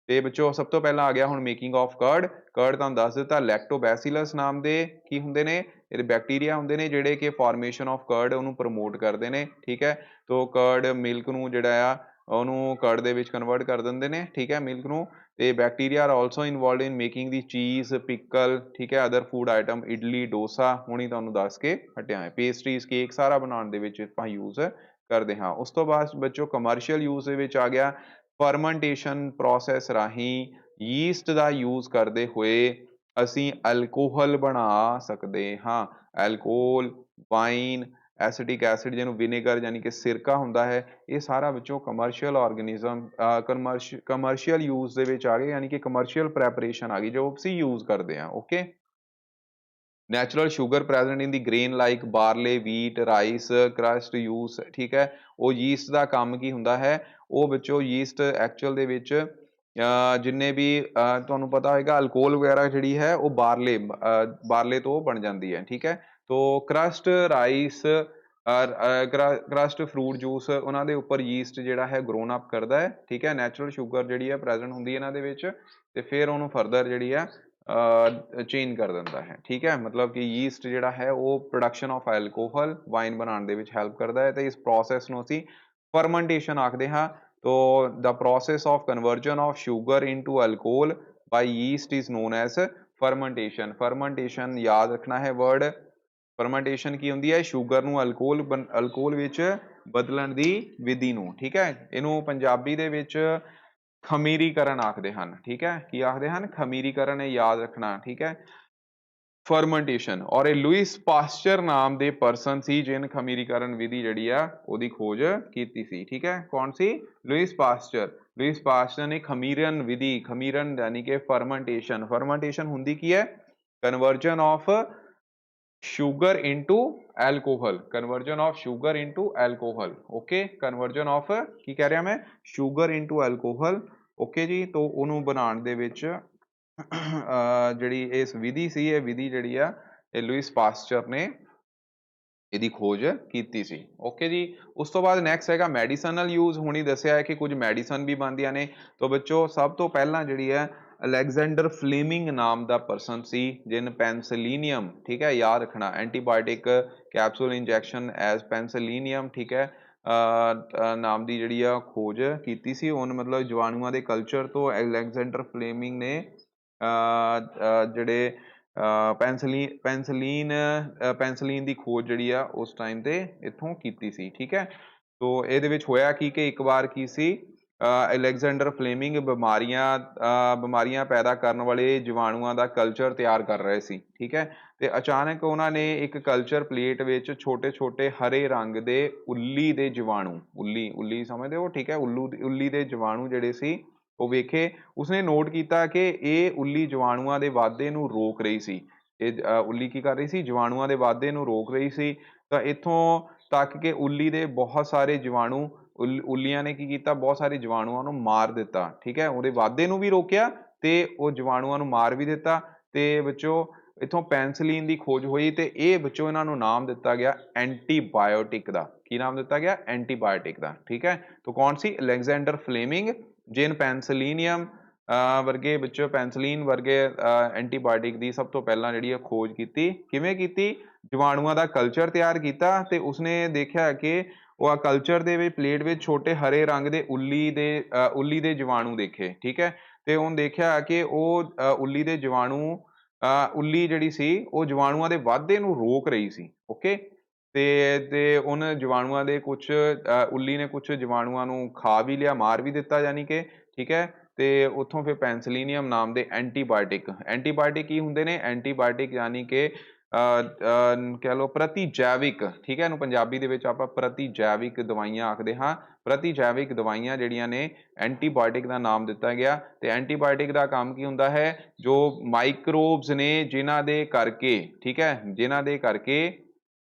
ਤੇ ਬੱਚੋ ਸਭ ਤੋਂ ਪਹਿਲਾਂ ਆ ਗਿਆ ਹੁਣ ਮੇਕਿੰਗ ਆਫ ਕਰਡ। ਕਰਡ ਤੁਹਾਨੂੰ ਦੱਸ ਦਿੱਤਾ, ਲੈਕਟੋਬੈਸਿਲਸ ਨਾਮ ਦੇ ਕੀ ਹੁੰਦੇ ਨੇ, ਇਹਦੇ ਬੈਕਟੀਰੀਆ ਹੁੰਦੇ ਨੇ ਜਿਹੜੇ ਕਿ ਫਾਰਮੇਸ਼ਨ ਆਫ ਕਰਡ ਉਹਨੂੰ ਪ੍ਰਮੋਟ ਕਰਦੇ ਨੇ। ਠੀਕ ਹੈ, ਤੋ ਕਰਡ ਮਿਲਕ ਨੂੰ ਜਿਹੜਾ ਆ ਉਹਨੂੰ ਕਰਡ ਦੇ ਵਿੱਚ ਕਨਵਰਟ ਕਰ ਦਿੰਦੇ ਨੇ। ਠੀਕ ਹੈ, ਮਿਲਕ ਨੂੰ। ਤੇ bacteria are also involved in making ਦੀ ਚੀਜ਼, ਪਿਕਲ, ਠੀਕ ਹੈ, other food item, idli, dosa, ਹੁਣੀ ਤੁਹਾਨੂੰ ਦੱਸ ਕੇ ਹਟਿਆ ਹੈ, ਪੇਸਟਰੀਜ਼, ਕੇਕ, ਸਾਰਾ ਬਣਾਉਣ ਦੇ ਵਿੱਚ ਆਪਾਂ ਯੂਜ਼ ਕਰਦੇ ਹਾਂ। ਉਸ ਤੋਂ ਬਾਅਦ ਬੱਚੋ ਕਮਰਸ਼ੀਅਲ ਯੂਜ਼ ਦੇ ਵਿੱਚ ਆ ਗਿਆ, ਫਰਮੈਂਟੇਸ਼ਨ ਪ੍ਰੋਸੈਸ ਰਾਹੀਂ ਯੀਸਟ ਦਾ ਯੂਜ਼ ਕਰਦੇ ਹੋਏ ਅਸੀਂ ਅਲਕੋਹਲ ਬਣਾ ਸਕਦੇ ਹਾਂ। ਐਲਕੋਹਲ, ਵਾਈਨ, ਐਸਿਟਿਕ ਐਸਿਡ ਜਿਹਨੂੰ ਵਿਨੇਗਰ ਯਾਨੀ ਕਿ ਸਿਰਕਾ ਹੁੰਦਾ ਹੈ, ਇਹ ਸਾਰਾ ਵਿੱਚੋਂ ਕਮਰਸ਼ੀਅਲ ਆਰਗੇਨਿਜ਼ਮ ਕਮਰਸ਼ੀਅਲ ਯੂਜ਼ ਦੇ ਵਿੱਚ ਆ ਗਏ, ਯਾਨੀ ਕਿ ਕਮਰਸ਼ੀਅਲ ਪ੍ਰੈਪਰੇਸ਼ਨ ਆ ਗਈ ਜੋ ਅਸੀਂ ਯੂਜ਼ ਕਰਦੇ ਹਾਂ। ਓਕੇ, ਨੈਚੁਰਲ ਸ਼ੂਗਰ ਪ੍ਰੈਜ਼ੈਂਟ ਇਨ ਦੀ ਗ੍ਰੇਨ ਲਾਈਕ ਬਾਰਲੇ, ਵੀਟ, ਰਾਈਸ, ਕਰਸਟ ਯੂਜ਼। ਠੀਕ ਹੈ, ਉਹ ਯੀਸਟ ਦਾ ਕੰਮ ਕੀ ਹੁੰਦਾ ਹੈ, ਉਹ ਵਿੱਚੋਂ ਯੀਸਟ ਐਕਚੁਅਲ ਦੇ ਵਿੱਚ ਜਿੰਨੇ ਵੀ ਤੁਹਾਨੂੰ ਪਤਾ ਹੋਏਗਾ ਅਲਕੋਹਲ ਵਗੈਰਾ ਜਿਹੜੀ ਹੈ ਉਹ ਬਾਰਲੇ ਤੋਂ ਬਣ ਜਾਂਦੀ ਹੈ। ਠੀਕ ਹੈ, ਤੋ crust, rice, crust, fruit juice, ਉਹਨਾਂ ਦੇ ਉੱਪਰ ਯੀਸਟ ਜਿਹੜਾ ਹੈ ਗਰੋਨ ਅਪ ਕਰਦਾ ਹੈ। ਠੀਕ ਹੈ, ਨੈਚੁਰਲ ਸ਼ੂਗਰ ਜਿਹੜੀ ਹੈ ਪ੍ਰੈਜ਼ੈਂਟ ਹੁੰਦੀ ਹੈ ਇਹਨਾਂ ਦੇ ਵਿੱਚ, ਤੇ ਫਿਰ ਉਹਨੂੰ ਫਰਦਰ ਜਿਹੜੀ ਹੈ ਚੇਂਜ ਕਰ ਦਿੰਦਾ ਹੈ। ਠੀਕ ਹੈ, ਮਤਲਬ ਕਿ ਯੀਸਟ ਜਿਹੜਾ ਹੈ ਉਹ ਪ੍ਰੋਡਕਸ਼ਨ ਆਫ ਐਲਕੋਹਲ, ਵਾਈਨ ਬਣਾਉਣ ਦੇ ਵਿੱਚ ਹੈਲਪ ਕਰਦਾ ਹੈ, ਤੇ ਇਸ ਪ੍ਰੋਸੈਸ ਨੂੰ ਅਸੀਂ ਫਰਮੈਂਟੇਸ਼ਨ ਆਖਦੇ ਹਾਂ। ਤੋ the process of conversion of sugar into alcohol by yeast is known as fermentation। fermentation ਯਾਦ ਰੱਖਣਾ ਹੈ word। fermentation ਕੀ ਹੁੰਦੀ ਹੈ, ਸ਼ੂਗਰ ਨੂੰ ਅਲਕੋਹਲ ਵਿੱਚ ਬਦਲਣ ਦੀ ਵਿਧੀ ਨੂੰ। ਠੀਕ ਹੈ, ਇਹਨੂੰ ਪੰਜਾਬੀ ਦੇ ਵਿੱਚ ਖਮੀਰੀਕਰਨ ਆਖਦੇ ਹਨ। ਠੀਕ ਹੈ, ਕੀ ਆਖਦੇ ਹਨ, ਖਮੀਰੀਕਰਨ, ਇਹ ਯਾਦ ਰੱਖਣਾ। ਠੀਕ ਹੈ, ਫਰਮੈਂਟੇਸ਼ਨ। ਔਰ ਇਹ ਲੂਇਸ ਪਾਸਚਰ ਨਾਮ ਦੇ ਪਰਸਨ ਸੀ ਜਿਹਨੇ ਖਮੀਰੀਕਰਨ ਵਿਧੀ ਜਿਹੜੀ ਆ ਉਹਦੀ ਖੋਜ ਕੀਤੀ ਸੀ। ਠੀਕ ਹੈ, ਕੌਣ ਸੀ, ਲੂਇਸ ਪਾਸਚਰ। ਲੂਇਸ ਪਾਸਚਰ ਨੇ ਖਮੀਰਨ ਵਿਧੀ, ਖਮੀਰਨ ਯਾਨੀ ਕਿ ਫਰਮੈਂਟੇਸ਼ਨ, ਫਰਮੈਂਟੇਸ਼ਨ ਹੁੰਦੀ ਕੀ ਹੈ, conversion of sugar into alcohol, conversion of sugar into alcohol, okay, conversion of ਕੀ ਕਹਿ ਰਿਹਾ ਮੈਂ sugar into alcohol, okay ਜੀ। तो ਉਹਨੂੰ ਬਣਾਉਣ ਦੇ ਵਿੱਚ ਜਿਹੜੀ ਇਸ ਵਿਧੀ ਸੀ, ਇਹ ਵਿਧੀ ਜਿਹੜੀ ਆ ਇਹ ਲੁਈਸ ਪਾਸਚਰ ਨੇ ਇਹਦੀ ਖੋਜ ਕੀਤੀ ਸੀ, ਓਕੇ ਜੀ। ਉਸ ਤੋਂ ਬਾਅਦ ਨੈਕਸਟ ਹੈਗਾ ਮੈਡੀਸਨਲ ਯੂਜ਼। ਹੁਣ ਹੀ ਦੱਸਿਆ ਹੈ ਕਿ ਕੁਝ ਮੈਡੀਸਨ ਵੀ ਬਣਦੀਆਂ ਨੇ। ਤਾਂ ਬੱਚੋ ਸਭ ਤੋਂ ਪਹਿਲਾਂ ਜਿਹੜੀ ਹੈ ਅਲੈਗਜ਼ੈਂਡਰ ਫਲੇਮਿੰਗ ਨਾਮ ਦਾ ਪਰਸਨ ਸੀ, ਜਿਨ ਪੈਨਸਿਲੀਨੀਅਮ, ਠੀਕ ਹੈ, ਯਾਦ ਰੱਖਣਾ, ਐਂਟੀਬਾਇਓਟਿਕ ਕੈਪਸੂਲ ਇੰਜੈਕਸ਼ਨ ਐਜ਼ ਪੈਨਸਿਲੀਨੀਅਮ, ਠੀਕ ਹੈ, ਨਾਮ ਦੀ ਜਿਹੜੀ ਆ ਖੋਜ ਕੀਤੀ ਸੀ। ਹੁਣ ਮਤਲਬ ਜੀਵਾਣੂਆਂ ਦੇ ਕਲਚਰ ਤੋਂ ਅਲੈਗਜ਼ੈਂਡਰ ਫਲੇਮਿੰਗ ਨੇ ਜਿਹੜੇ ਪੈਨਸਲੀਨ ਦੀ ਖੋਜ ਜਿਹੜੀ ਆ ਉਸ ਟਾਈਮ ਤੇ ਇੱਥੋਂ ਕੀਤੀ ਸੀ, ਠੀਕ ਹੈ। ਤੋ ਇਹਦੇ ਵਿੱਚ ਹੋਇਆ ਕੀ ਕਿ ਇੱਕ ਵਾਰ ਕੀ ਸੀ, ਅਲੈਗਜ਼ੈਂਡਰ ਫਲੇਮਿੰਗ ਬਿਮਾਰੀਆਂ ਪੈਦਾ ਕਰਨ ਵਾਲੇ ਜੀਵਾਣੂਆਂ ਦਾ ਕਲਚਰ ਤਿਆਰ ਕਰ ਰਹੇ ਸੀ, ਠੀਕ ਹੈ। ਤੇ ਅਚਾਨਕ ਉਹਨਾਂ ਨੇ ਇੱਕ ਕਲਚਰ ਪਲੇਟ ਵਿੱਚ ਛੋਟੇ ਛੋਟੇ ਹਰੇ ਰੰਗ ਦੇ ਉੱਲੀ ਦੇ ਜੀਵਾਣੂ, ਉੱਲੀ ਸਮਝਦੇ ਹੋ, ਠੀਕ ਹੈ, ਉੱਲੀ ਦੇ ਜੀਵਾਣੂ ਜਿਹੜੇ ਸੀ ਉਹ ਵੇਖੇ। ਉਸਨੇ ਨੋਟ ਕੀਤਾ ਕਿ ਇਹ ਉੱਲੀ ਜੀਵਾਣੂਆਂ ਦੇ ਵਾਧੇ ਨੂੰ ਰੋਕ ਰਹੀ ਸੀ। ਇਹ ਉੱਲੀ ਕੀ ਕਰ ਰਹੀ ਸੀ, ਜੀਵਾਣੂਆਂ ਦੇ ਵਾਧੇ ਨੂੰ ਰੋਕ ਰਹੀ ਸੀ। ਤਾਂ ਇੱਥੋਂ ਤੱਕ ਕਿ ਉੱਲੀ ਦੇ ਬਹੁਤ ਸਾਰੇ ਜੀਵਾਣੂ, ਉੱਲੀਆਂ ਨੇ ਕੀ ਕੀਤਾ, ਬਹੁਤ ਸਾਰੇ ਜੀਵਾਣੂਆਂ ਨੂੰ ਮਾਰ ਦਿੱਤਾ, ਠੀਕ ਹੈ, ਉਹਦੇ ਵਾਧੇ ਨੂੰ ਵੀ ਰੋਕਿਆ ਤੇ ਉਹ ਜੀਵਾਣੂਆਂ ਨੂੰ ਮਾਰ ਵੀ ਦਿੱਤਾ। ਤੇ ਬੱਚੋ ਇੱਥੋਂ ਪੈਨਸਿਲੀਨ ਦੀ ਖੋਜ ਹੋਈ ਤੇ ਇਹ ਬੱਚੋ ਇਹਨਾਂ ਨੂੰ ਨਾਮ ਦਿੱਤਾ ਗਿਆ ਐਂਟੀਬਾਇਓਟਿਕ ਦਾ। ਕੀ ਨਾਮ ਦਿੱਤਾ ਗਿਆ, ਐਂਟੀਬਾਇਓਟਿਕ ਦਾ, ਠੀਕ ਹੈ। ਤਾਂ ਕੌਣ ਸੀ, ਅਲੈਗਜ਼ੈਂਡਰ ਫਲੇਮਿੰਗ, ਜਿਨ ਪੈਨਸਿਲੀਨੀਅਮ ਵਰਗੇ ਬੱਚੋ, ਪੈਨਸਿਲੀਨ ਵਰਗੇ ਐਂਟੀਬਾਇਓਟਿਕ ਦੀ ਸਭ ਤੋਂ ਪਹਿਲਾਂ ਜਿਹੜੀ ਆ ਖੋਜ ਕੀਤੀ। ਕਿਵੇਂ ਕੀਤੀ, ਜੀਵਾਣੂਆਂ ਦਾ ਕਲਚਰ ਤਿਆਰ ਕੀਤਾ ਤੇ ਉਸਨੇ ਦੇਖਿਆ ਕਿ ਉਹ ਕਲਚਰ ਦੇ ਵਿੱਚ ਪਲੇਟ ਵਿੱਚ ਛੋਟੇ ਹਰੇ ਰੰਗ ਦੇ ਉੱਲੀ ਦੇ ਜੀਵਾਣੂ ਦੇਖੇ, ਠੀਕ ਹੈ। ਤੇ ਉਹਨੇ ਦੇਖਿਆ ਕਿ ਉਹ ਉੱਲੀ ਦੇ ਜੀਵਾਣੂ, ਉੱਲੀ ਜਿਹੜੀ ਸੀ ਉਹ ਜੀਵਾਣੂਆਂ ਦੇ ਵਾਧੇ ਨੂੰ ਰੋਕ ਰਹੀ ਸੀ, ਓਕੇ। ਤੇ ਉਹਨਾਂ ਜੀਵਾਣੂਆਂ ਦੇ ਕੁਛ ਉੱਲੀ ਨੇ ਕੁਛ ਜੀਵਾਣੂਆਂ ਨੂੰ ਖਾ ਵੀ ਲਿਆ, ਮਾਰ ਵੀ ਦਿੱਤਾ ਯਾਨੀ ਕਿ, ਠੀਕ ਹੈ। ਤੇ ਉੱਥੋਂ ਫਿਰ ਪੈਨਸਿਲੀਨੀਅਮ ਨਾਮ ਦੇ ਐਂਟੀਬਾਇਓਟਿਕ ਕੀ ਹੁੰਦੇ ਨੇ, ਐਂਟੀਬਾਇਓਟਿਕ ਯਾਨੀ ਕਿ ਕਹਿ ਲਓ ਪ੍ਰਤੀ ਜੈਵਿਕ, ਠੀਕ ਹੈ, ਇਹਨੂੰ ਪੰਜਾਬੀ ਦੇ ਵਿੱਚ ਆਪਾਂ ਪ੍ਰਤੀ ਜੈਵਿਕ ਦਵਾਈਆਂ ਆਖਦੇ ਹਾਂ। ਪ੍ਰਤੀ ਜੈਵਿਕ ਦਵਾਈਆਂ ਜਿਹੜੀਆਂ ਨੇ ਐਂਟੀਬਾਇਓਟਿਕ ਦਾ ਨਾਮ ਦਿੱਤਾ ਗਿਆ। ਤੇ ਐਂਟੀਬਾਇਓਟਿਕ ਦਾ ਕੰਮ ਕੀ ਹੁੰਦਾ ਹੈ, ਜੋ ਮਾਈਕਰੋਬਸ ਨੇ ਜਿਨ੍ਹਾਂ ਦੇ ਕਰਕੇ, ਠੀਕ ਹੈ, ਜਿਨ੍ਹਾਂ ਦੇ ਕਰਕੇ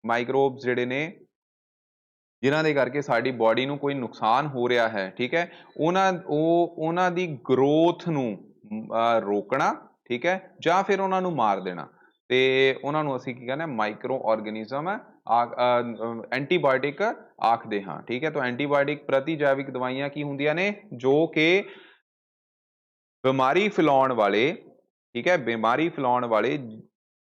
ਮਾਈਕਰੋਬਸ ਜਿਹੜੇ ਨੇ ਜਿਨ੍ਹਾਂ ਦੇ ਕਰਕੇ ਸਾਡੀ ਬੋਡੀ ਨੂੰ ਕੋਈ ਨੁਕਸਾਨ ਹੋ ਰਿਹਾ ਹੈ, ਠੀਕ ਹੈ, ਉਹਨਾਂ ਦੀ ਗਰੋਥ ਨੂੰ ਰੋਕਣਾ, ਠੀਕ ਹੈ, ਜਾਂ ਫਿਰ ਉਹਨਾਂ ਨੂੰ ਮਾਰ ਦੇਣਾ। ਤੇ ਉਹਨਾਂ ਨੂੰ ਅਸੀਂ ਕੀ ਕਹਿੰਦੇ, ਮਾਈਕਰੋ ਆਰਗੇਨਿਜ਼ਮ ਐਂਟੀਬਾਇਓਟਿਕ ਆਖਦੇ ਹਾਂ, ਠੀਕ ਹੈ। ਤਾਂ ਐਂਟੀਬਾਇਓਟਿਕ ਪ੍ਰਤੀ ਜੈਵਿਕ ਦਵਾਈਆਂ ਕੀ ਹੁੰਦੀਆਂ ਨੇ, ਜੋ ਕਿ ਬਿਮਾਰੀ ਫੈਲਾਉਣ ਵਾਲੇ, ਠੀਕ ਹੈ, ਬਿਮਾਰੀ ਫੈਲਾਉਣ ਵਾਲੇ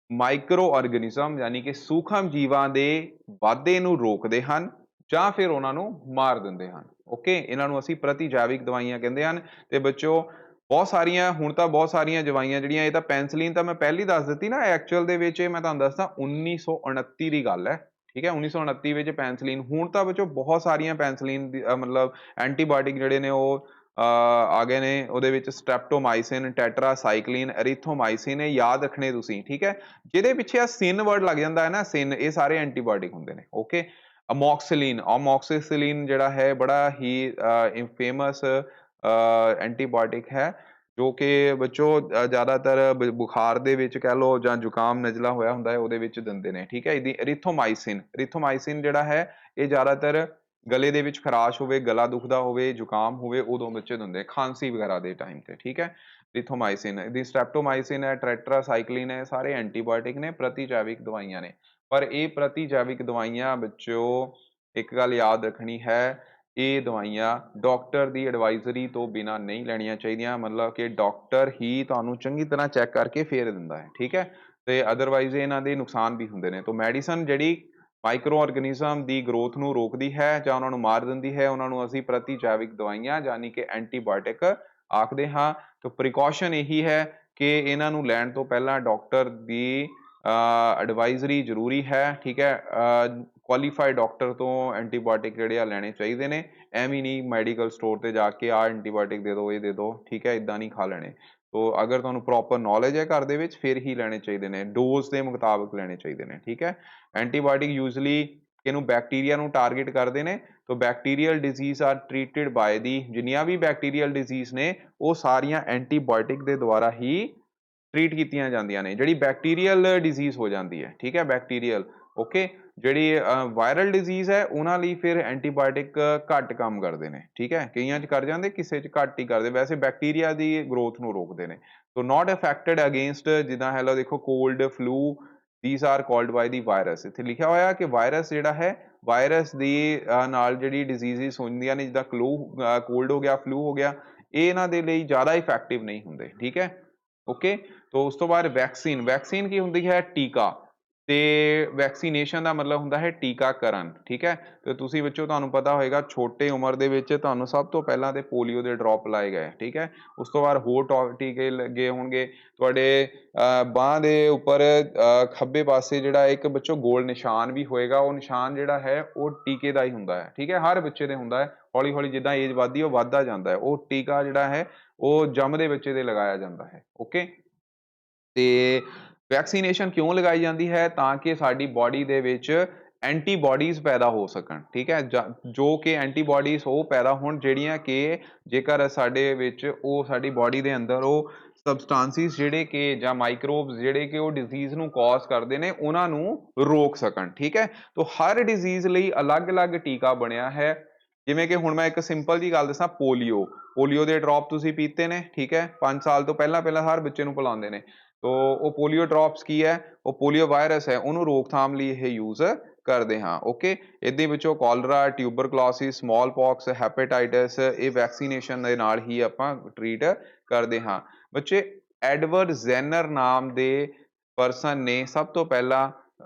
ਮਾਈਕਰੋ ਆਰਗੇਨਿਜ਼ਮ ਯਾਨੀ ਕਿ ਸੂਖਮ ਜੀਵਾਂ ਦੇ ਵਾਧੇ ਨੂੰ ਰੋਕਦੇ ਹਨ ਜਾਂ ਫਿਰ ਉਹਨਾਂ ਨੂੰ ਮਾਰ ਦਿੰਦੇ ਹਨ, ਓਕੇ। ਇਹਨਾਂ ਨੂੰ ਅਸੀਂ ਪ੍ਰਤੀ ਜੈਵਿਕ ਦਵਾਈਆਂ ਕਹਿੰਦੇ ਹਨ। ਤੇ ਬੱਚੋ ਬਹੁਤ ਸਾਰੀਆਂ, ਹੁਣ ਤਾਂ ਬਹੁਤ ਸਾਰੀਆਂ ਦਵਾਈਆਂ ਜਿਹੜੀਆਂ, ਇਹ ਤਾਂ ਪੈਨਸਿਲੀਨ ਤਾਂ ਮੈਂ ਪਹਿਲੀ ਦੱਸ ਦਿੱਤੀ ਨਾ, ਐਕਚੁਅਲ ਦੇ ਵਿੱਚ ਇਹ ਮੈਂ ਤੁਹਾਨੂੰ ਦੱਸਦਾ 1929 ਦੀ ਗੱਲ ਹੈ, ਠੀਕ ਹੈ, 1929 ਵਿੱਚ ਪੈਨਸਿਲੀਨ। ਹੁਣ ਤਾਂ ਬੱਚੋ ਬਹੁਤ ਸਾਰੀਆਂ ਪੈਨਸਿਲੀਨ ਮਤਲਬ ਐਂਟੀਬਾਇਓਟਿਕ ਜਿਹੜੇ ਨੇ ਉਹ ਆ ਗਏ ਨੇ। ਉਹਦੇ ਵਿੱਚ ਸਟ੍ਰੈਪਟੋਮਾਈਸਿਨ, ਟੈਟਰਾਸਾਈਕਲਿਨ, ਐਰੀਥੋਮਾਈਸਿਨ, ਇਹ ਯਾਦ ਰੱਖਣੇ ਤੁਸੀਂ, ਠੀਕ ਹੈ। ਜਿਹਦੇ ਪਿੱਛੇ ਆ ਸਿਨ ਵਰਡ ਲੱਗ ਜਾਂਦਾ ਹੈ ਨਾ, ਸਿਨ, ਇਹ ਸਾਰੇ ਐਂਟੀਬਾਇਓਟਿਕ ਹੁੰਦੇ ਨੇ, ਓਕੇ। ਅਮੋਕਸਿਸਿਲਿਨ ਜਿਹੜਾ ਹੈ ਬੜਾ ਹੀ ਫੇਮਸ ਐਂਟੀਬਾਇਓਟਿਕ ਹੈ, ਜੋ ਕਿ ਬੱਚੋ ਜ਼ਿਆਦਾਤਰ ਬੁਖਾਰ ਦੇ ਵਿੱਚ ਕਹਿ ਲਓ ਜਾਂ ਜ਼ੁਕਾਮ ਨਜ਼ਲਾ ਹੋਇਆ ਹੁੰਦਾ ਹੈ ਉਹਦੇ ਵਿੱਚ ਦਿੰਦੇ ਨੇ, ਠੀਕ ਹੈ। ਇਹਦੀ ਐਰੀਥੋਮਾਈਸਿਨ ਜਿਹੜਾ ਹੈ ਇਹ ਜ਼ਿਆਦਾਤਰ ਗਲੇ ਦੇ ਵਿੱਚ ਖਰਾਸ਼ ਹੋਵੇ, ਗਲਾ ਦੁਖਦਾ ਹੋਵੇ, ਜ਼ੁਕਾਮ ਹੋਵੇ, ਉਦੋਂ ਬੱਚੇ ਦਿੰਦੇ, ਖਾਂਸੀ ਵਗੈਰਾ ਦੇ ਟਾਈਮ ਤੇ, ਠੀਕ ਹੈ। ਐਰੀਥੋਮਾਈਸਿਨ, ਇਹਦੀ ਸਟ੍ਰੈਪਟੋਮਾਈਸਿਨ ਹੈ, ਟੈਟਰਾਸਾਈਕਲਿਨ ਹੈ, ਸਾਰੇ ਐਂਟੀਬਾਇਓਟਿਕ ਨੇ, ਪ੍ਰਤੀ ਜੈਵਿਕ ਦਵਾਈਆਂ ਨੇ। ਪਰ ਇਹ ਪ੍ਰਤੀ ਜੈਵਿਕ ਦਵਾਈਆਂ ਬੱਚਿਓ ਇੱਕ ਗੱਲ ਯਾਦ ਰੱਖਣੀ ਹੈ, ਇਹ ਦਵਾਈਆਂ ਡਾਕਟਰ ਦੀ ਐਡਵਾਈਜ਼ਰੀ ਤੋਂ ਬਿਨਾਂ ਨਹੀਂ ਲੈਣੀਆਂ ਚਾਹੀਦੀਆਂ। ਮਤਲਬ ਕਿ ਡਾਕਟਰ ਹੀ ਤੁਹਾਨੂੰ ਚੰਗੀ ਤਰ੍ਹਾਂ ਚੈੱਕ ਕਰਕੇ ਫੇਰ ਦਿੰਦਾ ਹੈ, ਠੀਕ ਹੈ। ਤੇ ਅਦਰਵਾਈਜ਼ ਇਹਨਾਂ ਦੇ ਨੁਕਸਾਨ ਵੀ ਹੁੰਦੇ ਨੇ। ਤਾਂ ਮੈਡੀਸਨ ਜਿਹੜੀ ਮਾਈਕਰੋ ਆਰਗੇਨਿਜ਼ਮ ਦੀ ਗਰੋਥ ਨੂੰ ਰੋਕਦੀ ਹੈ ਜਾਂ ਉਹਨਾਂ ਨੂੰ ਮਾਰ ਦਿੰਦੀ ਹੈ, ਉਹਨਾਂ ਨੂੰ ਅਸੀਂ ਪ੍ਰਤੀ ਜੈਵਿਕ ਦਵਾਈਆਂ ਯਾਨੀ ਕਿ ਐਂਟੀਬਾਇਓਟਿਕ ਆਖਦੇ ਹਾਂ। ਤਾਂ ਪ੍ਰੀਕਾਸ਼ਨ ਇਹੀ ਹੈ ਕਿ ਇਹਨਾਂ ਨੂੰ ਲੈਣ ਤੋਂ ਪਹਿਲਾਂ ਡਾਕਟਰ ਦੀ ਐਡਵਾਈਜ਼ਰੀ ਜ਼ਰੂਰੀ ਹੈ, ਠੀਕ ਹੈ। ਕੁਆਲੀਫਾਈਡ ਡਾਕਟਰ ਤੋਂ ਐਂਟੀਬਾਇਓਟਿਕ ਜਿਹੜੇ ਆ ਲੈਣੇ ਚਾਹੀਦੇ ਨੇ। ਐਵੇਂ ਨਹੀਂ ਮੈਡੀਕਲ ਸਟੋਰ ਤੇ ਜਾ ਕੇ ਆਹ ਐਂਟੀਬਾਇਓਟਿਕ ਦੇ ਦਿਓ, ਇਹ ਦੇ ਦਿਓ, ਠੀਕ ਹੈ, ਇੱਦਾਂ ਨਹੀਂ ਖਾ ਲੈਣੇ। ਤੋ ਅਗਰ ਤੁਹਾਨੂੰ ਪ੍ਰੋਪਰ ਨੌਲੇਜ ਹੈ ਘਰ ਦੇ ਵਿੱਚ ਫਿਰ ਹੀ ਲੈਣੇ ਚਾਹੀਦੇ ਨੇ, ਡੋਜ਼ ਦੇ ਮੁਤਾਬਕ ਲੈਣੇ ਚਾਹੀਦੇ ਨੇ, ਠੀਕ ਹੈ। ਐਂਟੀਬਾਇਓਟਿਕ ਯੂਜ਼ਲੀ ਇਹਨੂੰ ਬੈਕਟੀਰੀਆ ਨੂੰ ਟਾਰਗੇਟ ਕਰਦੇ ਨੇ। ਤੋ bacterial disease are treated by the, ਜਿੰਨੀਆਂ ਵੀ ਬੈਕਟੀਰੀਅਲ ਡਿਜ਼ੀਜ਼ ਨੇ ਉਹ ਸਾਰੀਆਂ ਐਂਟੀਬਾਇਓਟਿਕ ਦੇ ਦੁਆਰਾ ਹੀ ਟ੍ਰੀਟ ਕੀਤੀਆਂ ਜਾਂਦੀਆਂ ਨੇ। ਜਿਹੜੀ ਬੈਕਟੀਰੀਅਲ ਡਿਜ਼ੀਜ਼ ਹੋ ਜਾਂਦੀ ਹੈ, ਠੀਕ ਹੈ, ਬੈਕਟੀਰੀਅਲ, ਓਕੇ। ਜਿਹੜੀ ਵਾਇਰਲ ਡਿਜ਼ੀਜ਼ ਹੈ ਉਹਨਾਂ ਲਈ ਫਿਰ ਐਂਟੀਬਾਇਓਟਿਕ ਘੱਟ ਕੰਮ ਕਰਦੇ ਨੇ, ਠੀਕ ਹੈ, ਕਈਆਂ 'ਚ ਕਰ ਜਾਂਦੇ, ਕਿਸੇ 'ਚ ਘੱਟ ਹੀ ਕਰਦੇ, ਵੈਸੇ ਬੈਕਟੀਰੀਆ ਦੀ ਗਰੋਥ ਨੂੰ ਰੋਕਦੇ ਨੇ। ਸੋ ਨਾਟ ਅਫੈਕਟਡ ਅਗੇਂਸਟ, ਜਿੱਦਾਂ ਹੈਲੋ ਦੇਖੋ cold, flu, these are called by the virus। ਇੱਥੇ ਲਿਖਿਆ ਹੋਇਆ ਕਿ ਵਾਇਰਸ ਜਿਹੜਾ ਹੈ, ਵਾਇਰਸ ਦੀ ਨਾਲ ਜਿਹੜੀ ਡਿਜ਼ੀਜ਼ਿਸ ਹੁੰਦੀਆਂ ਨੇ, ਜਿੱਦਾਂ ਕੋਲਡ ਹੋ ਗਿਆ, ਫਲੂ ਹੋ ਗਿਆ, ਇਹ ਇਹਨਾਂ ਦੇ ਲਈ ਜ਼ਿਆਦਾ ਇਫੈਕਟਿਵ ਨਹੀਂ ਹੁੰਦੇ, ਠੀਕ ਹੈ, ਓਕੇ। ਤੋਂ ਉਸ ਤੋਂ ਬਾਅਦ ਵੈਕਸੀਨ, ਵੈਕਸੀਨ ਕੀ ਹੁੰਦੀ ਹੈ? ਟੀਕਾ। ਤੇ ਵੈਕਸੀਨੇਸ਼ਨ ਦਾ ਮਤਲਬ ਹੁੰਦਾ ਹੈ ਟੀਕਾਕਰਨ, ਠੀਕ ਹੈ। ਤੇ ਤੁਸੀਂ ਬੱਚੋ ਤੁਹਾਨੂੰ ਪਤਾ ਹੋਏਗਾ ਛੋਟੇ ਉਮਰ ਦੇ ਵਿੱਚ ਤੁਹਾਨੂੰ ਸਭ ਤੋਂ ਪਹਿਲਾਂ ਤੇ ਪੋਲੀਓ ਦੇ ਡ੍ਰੌਪ ਲਾਏ ਗਏ, ਠੀਕ ਹੈ। ਉਸ ਤੋਂ ਬਾਅਦ ਹੋਰ ਟੀਕੇ ਲੱਗੇ ਹੋਣਗੇ ਤੁਹਾਡੇ ਬਾਂਹ ਦੇ ਉੱਪਰ, ਖੱਬੇ ਪਾਸੇ ਜਿਹੜਾ ਇੱਕ ਬੱਚੋ ਗੋਲ ਨਿਸ਼ਾਨ ਵੀ ਹੋਏਗਾ, ਉਹ ਨਿਸ਼ਾਨ ਜਿਹੜਾ ਹੈ ਉਹ ਟੀਕੇ ਦਾ ਹੀ ਹੁੰਦਾ ਹੈ, ਠੀਕ ਹੈ, ਹਰ ਬੱਚੇ ਦੇ ਹੁੰਦਾ ਹੈ। ਹੌਲੀ ਹੌਲੀ ਜਿੱਦਾਂ ਏਜ ਵੱਧਦੀ ਉਹ ਵੱਧਦਾ ਜਾਂਦਾ ਹੈ, ਉਹ ਟੀਕਾ ਜਿਹੜਾ ਹੈ ਉਹ ਜੰਮਦੇ ਬੱਚੇ ਦੇ ਲਗਾਇਆ ਜਾਂਦਾ ਹੈ, ਓਕੇ। ਤੇ ਵੈਕਸੀਨੇਸ਼ਨ ਕਿਉਂ ਲਗਾਈ ਜਾਂਦੀ ਹੈ? ਤਾਂ ਕਿ ਸਾਡੀ ਬੋਡੀ ਦੇ ਵਿੱਚ ਐਂਟੀਬੋਡੀਜ਼ ਪੈਦਾ ਹੋ ਸਕਣ, ਠੀਕ ਹੈ, ਜੋ ਕਿ ਐਂਟੀਬੋਡੀਜ਼ ਉਹ ਪੈਦਾ ਹੋਣ ਜਿਹੜੀਆਂ ਕਿ ਜੇਕਰ ਸਾਡੇ ਵਿੱਚ ਉਹ ਸਾਡੀ ਬੋਡੀ ਦੇ ਅੰਦਰ ਉਹ ਸਬਸਟੈਂਸਿਸ ਜਿਹੜੇ ਕਿ ਜਾਂ ਮਾਈਕਰੋਬਸ ਜਿਹੜੇ ਕਿ ਉਹ ਡਿਜ਼ੀਜ਼ ਨੂੰ ਕੌਜ਼ ਕਰਦੇ ਨੇ ਉਹਨਾਂ ਨੂੰ ਰੋਕ ਸਕਣ, ਠੀਕ ਹੈ। ਤਾਂ ਹਰ ਡਿਜ਼ੀਜ਼ ਲਈ ਅਲੱਗ-ਅਲੱਗ ਟੀਕਾ ਬਣਿਆ ਹੈ। ਜਿਵੇਂ ਕਿ ਹੁਣ ਮੈਂ ਇੱਕ ਸਿੰਪਲ ਜੀ ਗੱਲ ਦੱਸਾਂ, ਪੋਲੀਓ, ਪੋਲੀਓ ਦੇ ਡ੍ਰੌਪ ਤੁਸੀਂ ਪੀਤੇ ਨੇ, ਠੀਕ ਹੈ, 5 ਸਾਲ ਤੋਂ ਪਹਿਲਾਂ ਪਹਿਲਾਂ ਹਰ ਬੱਚੇ ਨੂੰ ਪਿਲਾਉਂਦੇ ਨੇ। ਤੋ ਉਹ ਪੋਲੀਓ ਡ੍ਰੌਪਸ ਕੀ ਹੈ? ਉਹ ਪੋਲੀਓ ਵਾਇਰਸ ਹੈ, ਉਹਨੂੰ ਰੋਕਥਾਮ ਲਈ ਇਹ ਯੂਜ਼ ਕਰਦੇ ਹਾਂ, ਓਕੇ। ਇਹਦੇ ਵਿੱਚੋਂ Kalra, tuberculosis, small pox, hepatitis, ਇਹ ਵੈਕਸੀਨੇਸ਼ਨ ਦੇ ਨਾਲ ਹੀ ਆਪਾਂ ਟ੍ਰੀਟ ਕਰਦੇ ਹਾਂ। ਬੱਚੇ ਐਡਵਰਡ ਜ਼ੈਨਰ ਨਾਮ ਦੇ ਪਰਸਨ ਨੇ ਸਭ ਤੋਂ ਪਹਿਲਾਂ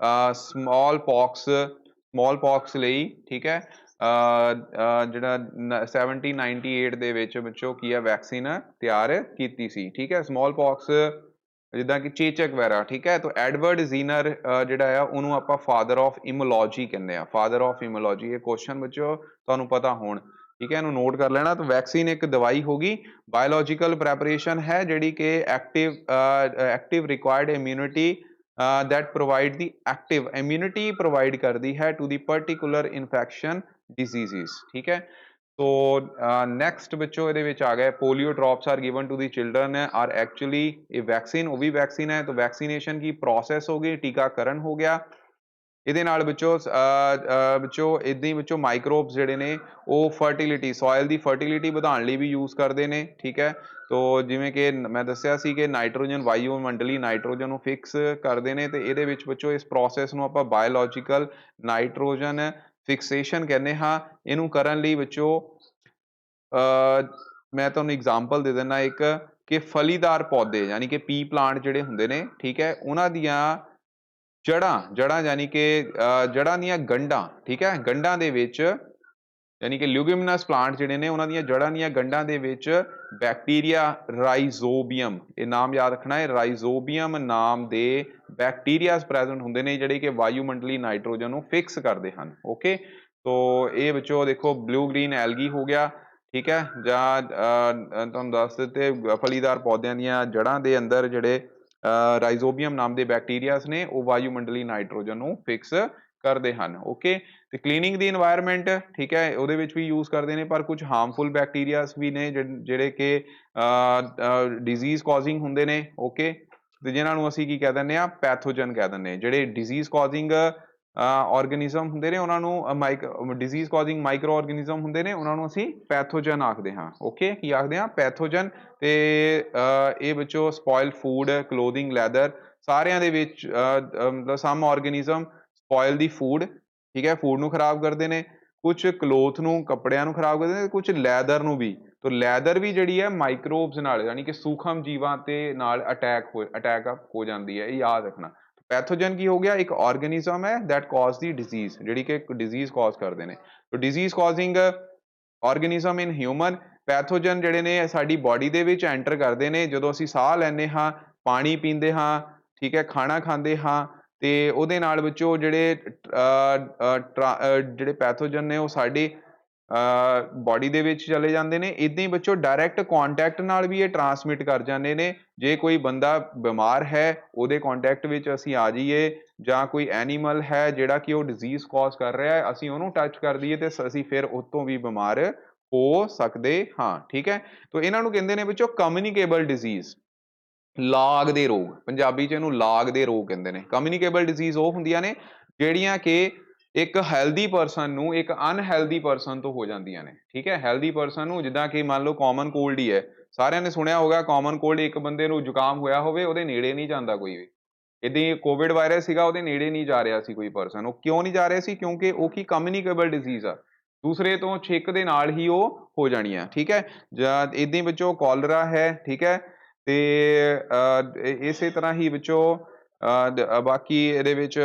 ਸਮੌਲ ਪੌਕਸ ਲਈ, ਠੀਕ ਹੈ, ਜਿਹੜਾ 1798 ਦੇ ਵਿੱਚ ਬੱਚੋ ਕੀ ਹੈ ਵੈਕਸੀਨ ਤਿਆਰ ਕੀਤੀ ਸੀ, ਠੀਕ ਹੈ। ਸਮੌਲ ਪੌਕਸ ਜਿੱਦਾਂ ਕਿ ਚੇਚਕ ਵਗੈਰਾ, ਠੀਕ ਹੈ। ਤਾਂ ਐਡਵਰਡ ਜ਼ੀਨਰ ਜਿਹੜਾ ਆ ਉਹਨੂੰ ਆਪਾਂ ਫਾਦਰ ਆਫ ਇਮੋਲੋਜੀ ਕਹਿੰਦੇ ਆ, ਫਾਦਰ ਆਫ ਇਮੋਲੋਜੀ। ਇਹ ਕੁਐਸਚਨ ਬੱਚੋ ਤੁਹਾਨੂੰ ਪਤਾ ਹੋਣ, ਠੀਕ ਹੈ, ਇਹਨੂੰ ਨੋਟ ਕਰ ਲੈਣਾ। ਤਾਂ ਵੈਕਸੀਨ ਇੱਕ ਦਵਾਈ ਹੋ ਗਈ, ਬਾਇਓਲੋਜੀਕਲ ਪ੍ਰੈਪਰੇਸ਼ਨ ਹੈ ਜਿਹੜੀ ਕਿ active required immunity that provide the active immunity provide ਕਰਦੀ ਹੈ to the particular infection diseases, ਠੀਕ ਹੈ। ਸੋ ਨੈਕਸਟ ਬੱਚੋ ਇਹਦੇ ਵਿੱਚ ਆ ਗਿਆ polio drops are given to the children are actually ਇਹ ਵੈਕਸੀਨ, ਉਹ ਵੀ ਵੈਕਸੀਨ ਹੈ। ਤਾਂ ਵੈਕਸੀਨੇਸ਼ਨ ਕੀ ਪ੍ਰੋਸੈਸ ਹੋ ਗਈ, ਟੀਕਾਕਰਨ ਹੋ ਗਿਆ। ਇਹਦੇ ਨਾਲ ਬੱਚੋ ਇੱਦਾਂ ਹੀ ਬੱਚੋ ਮਾਈਕਰੋਬਸ ਜਿਹੜੇ ਨੇ ਉਹ ਫਰਟੀਲਿਟੀ, ਸੋਇਲ ਦੀ ਫਰਟੀਲਿਟੀ ਵਧਾਉਣ ਲਈ ਵੀ ਯੂਜ਼ ਕਰਦੇ ਨੇ, ਠੀਕ ਹੈ। ਤੋ ਜਿਵੇਂ ਕਿ ਮੈਂ ਦੱਸਿਆ ਸੀ ਕਿ ਨਾਈਟ੍ਰੋਜਨ, ਵਾਯੂਮੰਡਲੀ ਨਾਈਟ੍ਰੋਜਨ ਨੂੰ ਫਿਕਸ ਕਰਦੇ ਨੇ, ਤੇ ਇਹਦੇ ਵਿੱਚ ਬੱਚੋ ਇਸ ਪ੍ਰੋਸੈਸ ਨੂੰ ਆਪਾਂ ਬਾਇਓਲੋਜੀਕਲ ਨਾਈਟ੍ਰੋਜਨ ਫਿਕਸੇਸ਼ਨ ਕਹਿੰਦੇ ਹਾਂ। ਇਹਨੂੰ ਕਰਨ ਲਈ ਬੱਚੋ ਮੈਂ ਤੁਹਾਨੂੰ ਐਗਜ਼ਾਮਪਲ ਦੇ ਦਿੰਦਾ ਇੱਕ, ਕਿ ਫਲੀਦਾਰ ਪੌਦੇ ਯਾਨੀ ਕਿ ਪੀ ਪਲਾਂਟ ਜਿਹੜੇ ਹੁੰਦੇ ਨੇ, ਠੀਕ ਹੈ, ਉਹਨਾਂ ਦੀਆਂ ਜੜ੍ਹਾਂ ਯਾਨੀ ਕਿ ਜੜ੍ਹਾਂ ਦੀਆਂ ਗੰਢਾਂ, ਠੀਕ ਹੈ, ਗੰਢਾਂ ਦੇ ਵਿੱਚ ਯਾਨੀ ਕਿ ਲਿਊਗਿਮਨਸ ਪਲਾਂਟ ਜਿਹੜੇ ਨੇ ਉਹਨਾਂ ਦੀਆਂ ਜੜ੍ਹਾਂ ਦੀਆਂ ਗੰਢਾਂ ਦੇ ਵਿੱਚ ਬੈਕਟੀਰੀਆ ਰਾਈਜ਼ੋਬੀਅਮ, ਇਹ ਨਾਮ ਯਾਦ ਰੱਖਣਾ ਹੈ, ਰਾਈਜ਼ੋਬੀਅਮ ਨਾਮ ਦੇ ਬੈਕਟੀਰੀਆਜ਼ ਪ੍ਰੈਜ਼ੈਂਟ ਹੁੰਦੇ ਨੇ ਜਿਹੜੇ ਕਿ ਵਾਯੂਮੰਡਲੀ ਨਾਈਟ੍ਰੋਜਨ ਨੂੰ ਫਿਕਸ ਕਰਦੇ ਹਨ, ਓਕੇ। ਤੋ ਇਹ ਬੱਚੋ ਦੇਖੋ ਬਲੂ ਗ੍ਰੀਨ ਐਲਗੀ ਹੋ ਗਿਆ, ਠੀਕ ਹੈ, ਜਾਂ ਤੁਹਾਨੂੰ ਦੱਸ ਦਿੱਤੇ ਫਲੀਦਾਰ ਪੌਦਿਆਂ ਦੀਆਂ ਜੜ੍ਹਾਂ ਦੇ ਅੰਦਰ ਜਿਹੜੇ ਰਾਈਜ਼ੋਬੀਅਮ ਨਾਮ ਦੇ ਬੈਕਟੀਰੀਆਜ਼ ਨੇ ਉਹ ਵਾਯੂਮੰਡਲੀ ਨਾਈਟ੍ਰੋਜਨ ਨੂੰ ਫਿਕਸ ਕਰਦੇ ਹਨ, ਓਕੇ। ਤੇ ਕਲੀਨਿੰਗ ਦੀ ਇਨਵਾਇਰਨਮੈਂਟ, ਠੀਕ ਹੈ, ਉਹਦੇ ਵਿੱਚ ਵੀ ਯੂਜ਼ ਕਰਦੇ ਨੇ, ਪਰ ਕੁਝ ਹਾਰਮਫੁਲ ਬੈਕਟੀਰੀਆਜ਼ ਵੀ ਨੇ ਜਿਹੜੇ ਕਿ ਡਿਜ਼ੀਜ਼ ਕੌਜ਼ਿੰਗ ਹੁੰਦੇ ਨੇ, ਓਕੇ। ਤੇ ਜਿਨ੍ਹਾਂ ਨੂੰ ਅਸੀਂ ਕੀ ਕਹਿ ਦਿੰਦੇ ਹਾਂ? ਪੈਥੋਜਨ ਕਹਿ ਦਿੰਦੇ ਹਾਂ। ਜਿਹੜੇ ਡਿਜ਼ੀਜ਼ ਕੌਜ਼ਿੰਗ ਆਰਗੇਨਿਜ਼ਮ ਹੁੰਦੇ ਨੇ ਉਹਨਾਂ ਨੂੰ ਡਿਜ਼ੀਜ਼ ਕੌਜ਼ਿੰਗ ਮਾਈਕਰੋ ਆਰਗੇਨਿਜ਼ਮ ਹੁੰਦੇ ਨੇ, ਉਹਨਾਂ ਨੂੰ ਅਸੀਂ ਪੈਥੋਜਨ ਆਖਦੇ ਹਾਂ, ਓਕੇ। ਕੀ ਆਖਦੇ ਹਾਂ? ਪੈਥੋਜਨ। ਤੇ ਇਹ ਬੱਚੋ ਸਪੋਇਲ ਫੂਡ, ਕਲੋਥਿੰਗ, ਲੈਦਰ, ਸਾਰਿਆਂ ਦੇ ਵਿੱਚ ਮਤਲਬ ਸਮ ਆਰਗੇਨਿਜ਼ਮ ਸਪੋਇਲ ਦੀ ਫੂਡ, ਠੀਕ ਹੈ, ਫੂਡ ਨੂੰ ਖਰਾਬ ਕਰਦੇ ਨੇ, ਕੁਝ ਕਲੋਥ ਨੂੰ, ਕੱਪੜਿਆਂ ਨੂੰ ਖਰਾਬ ਕਰਦੇ ਨੇ, ਕੁਝ ਲੈਦਰ ਨੂੰ ਵੀ। ਤਾਂ ਲੈਦਰ ਵੀ ਜਿਹੜੀ ਹੈ ਮਾਈਕਰੋਬਸ ਨਾਲ ਯਾਨੀ ਕਿ ਸੂਖਮ ਜੀਵਾਂ ਤੇ ਨਾਲ ਅਟੈਕ ਹੋ ਜਾਂਦੀ ਹੈ, ਇਹ ਯਾਦ ਰੱਖਣਾ। ਪੈਥੋਜਨ ਕੀ ਹੋ ਗਿਆ? ਇੱਕ ਆਰਗੇਨਿਜ਼ਮ ਹੈ ਦੈਟ ਕਾਜ਼ ਦੀ ਡਿਜ਼ੀਜ਼, ਜਿਹੜੀ ਕਿ ਡਿਜ਼ੀਜ਼ ਕਾਜ਼ ਕਰਦੇ ਨੇ। ਤਾਂ ਡਿਜ਼ੀਜ਼ ਕਾਜ਼ਿੰਗ ਆਰਗੇਨਿਜ਼ਮ ਇਨ ਹਿਊਮਨ। ਪੈਥੋਜਨ ਜਿਹੜੇ ਨੇ ਸਾਡੀ ਬੋਡੀ ਦੇ ਵਿੱਚ ਐਂਟਰ ਕਰਦੇ ਨੇ ਜਦੋਂ ਅਸੀਂ ਸਾਹ ਲੈਂਦੇ ਹਾਂ, ਪਾਣੀ ਪੀਂਦੇ ਹਾਂ, ਠੀਕ ਹੈ, ਖਾਣਾ ਖਾਂਦੇ ਹਾਂ, ਤੇ ਉਹਦੇ ਨਾਲ ਵਿੱਚੋਂ ਜਿਹੜੇ ਪੈਥੋਜਨ ਨੇ ਉਹ ਸਾਡੀ ਬੋਡੀ ਦੇ ਵਿੱਚ ਚਲੇ ਜਾਂਦੇ ਨੇ। ਇੱਦਾਂ ਹੀ ਬੱਚੋ ਡਾਇਰੈਕਟ ਕੰਟੈਕਟ ਨਾਲ ਵੀ ਇਹ ਟਰਾਂਸਮਿਟ ਕਰ ਜਾਂਦੇ ਨੇ। ਜੇ ਕੋਈ ਬੰਦਾ ਬਿਮਾਰ ਹੈ ਉਹਦੇ ਕੰਟੈਕਟ ਵਿੱਚ ਅਸੀਂ ਆ ਜਾਈਏ, ਜਾਂ ਕੋਈ ਐਨੀਮਲ ਹੈ ਜਿਹੜਾ ਕਿ ਉਹ ਡਿਜ਼ੀਜ਼ ਕਾਜ਼ ਕਰ ਰਿਹਾ ਹੈ, ਅਸੀਂ ਉਹਨੂੰ ਟੱਚ ਕਰ ਦਈਏ ਤੇ ਅਸੀਂ ਫਿਰ ਉਹ ਤੋਂ ਵੀ ਬਿਮਾਰ ਹੋ ਸਕਦੇ ਹਾਂ, ਠੀਕ ਹੈ। ਤਾਂ ਇਹਨਾਂ ਨੂੰ ਕਹਿੰਦੇ ਨੇ ਬੱਚੋ ਕਮਿਊਨੀਕੇਬਲ ਡਿਜ਼ੀਜ਼। ਲਾਗ ਦੇ ਰੋਗ, ਪੰਜਾਬੀ ਚ ਇਹਨੂੰ ਲਾਗ ਦੇ ਰੋਗ ਕਹਿੰਦੇ ਨੇ। ਕਮਿਊਨੀਕੇਬਲ ਡਿਜ਼ੀਜ਼ ਉਹ ਹੁੰਦੀਆਂ ਨੇ ਜਿਹੜੀਆਂ ਕਿ ਇੱਕ ਹੈਲਦੀ ਪਰਸਨ ਨੂੰ ਇੱਕ ਅਨਹੈਲਦੀ ਪਰਸਨ ਤੋਂ ਹੋ ਜਾਂਦੀਆਂ ਨੇ, ਠੀਕ ਹੈ। ਹੈਲਦੀ ਪਰਸਨ ਨੂੰ, ਜਿੱਦਾਂ ਕਿ ਮੰਨ ਲਓ ਕਾਮਨ ਕੋਲਡ ਹੀ ਹੈ, ਸਾਰਿਆਂ ਨੇ ਸੁਣਿਆ ਹੋਗਾ ਕਾਮਨ ਕੋਲਡ, ਇੱਕ ਬੰਦੇ ਨੂੰ ਜ਼ੁਕਾਮ ਹੋਇਆ ਹੋਵੇ ਉਹਦੇ ਨੇੜੇ ਨਹੀਂ ਜਾਂਦਾ ਕੋਈ ਵੀ। ਇੱਦਾਂ ਕੋਵਿਡ ਵਾਇਰਸ ਸੀਗਾ, ਉਹਦੇ ਨੇੜੇ ਨਹੀਂ ਜਾ ਰਿਹਾ ਸੀ ਕੋਈ ਪਰਸਨ। ਉਹ ਕਿਉਂ ਨਹੀਂ ਜਾ ਰਿਹਾ ਸੀ? ਕਿਉਂਕਿ ਉਹ ਕੀ ਕਮਿਊਨੀਕੇਬਲ ਡਿਜ਼ੀਜ਼ ਆ, ਦੂਸਰੇ ਤੋਂ ਛਿੱਕ ਦੇ ਨਾਲ ਹੀ ਉਹ ਹੋ ਜਾਣੀ ਆ, ਠੀਕ ਹੈ। ਜਾਂ ਇੱਦਾਂ ਵਿੱਚੋਂ ਕਾਲਰਾ ਹੈ, ਠੀਕ ਹੈ। ਤੇ ਇਸੇ ਤਰ੍ਹਾਂ ਹੀ ਵਿੱਚੋਂ ਬਾਕੀ ਇਹਦੇ ਵਿੱਚ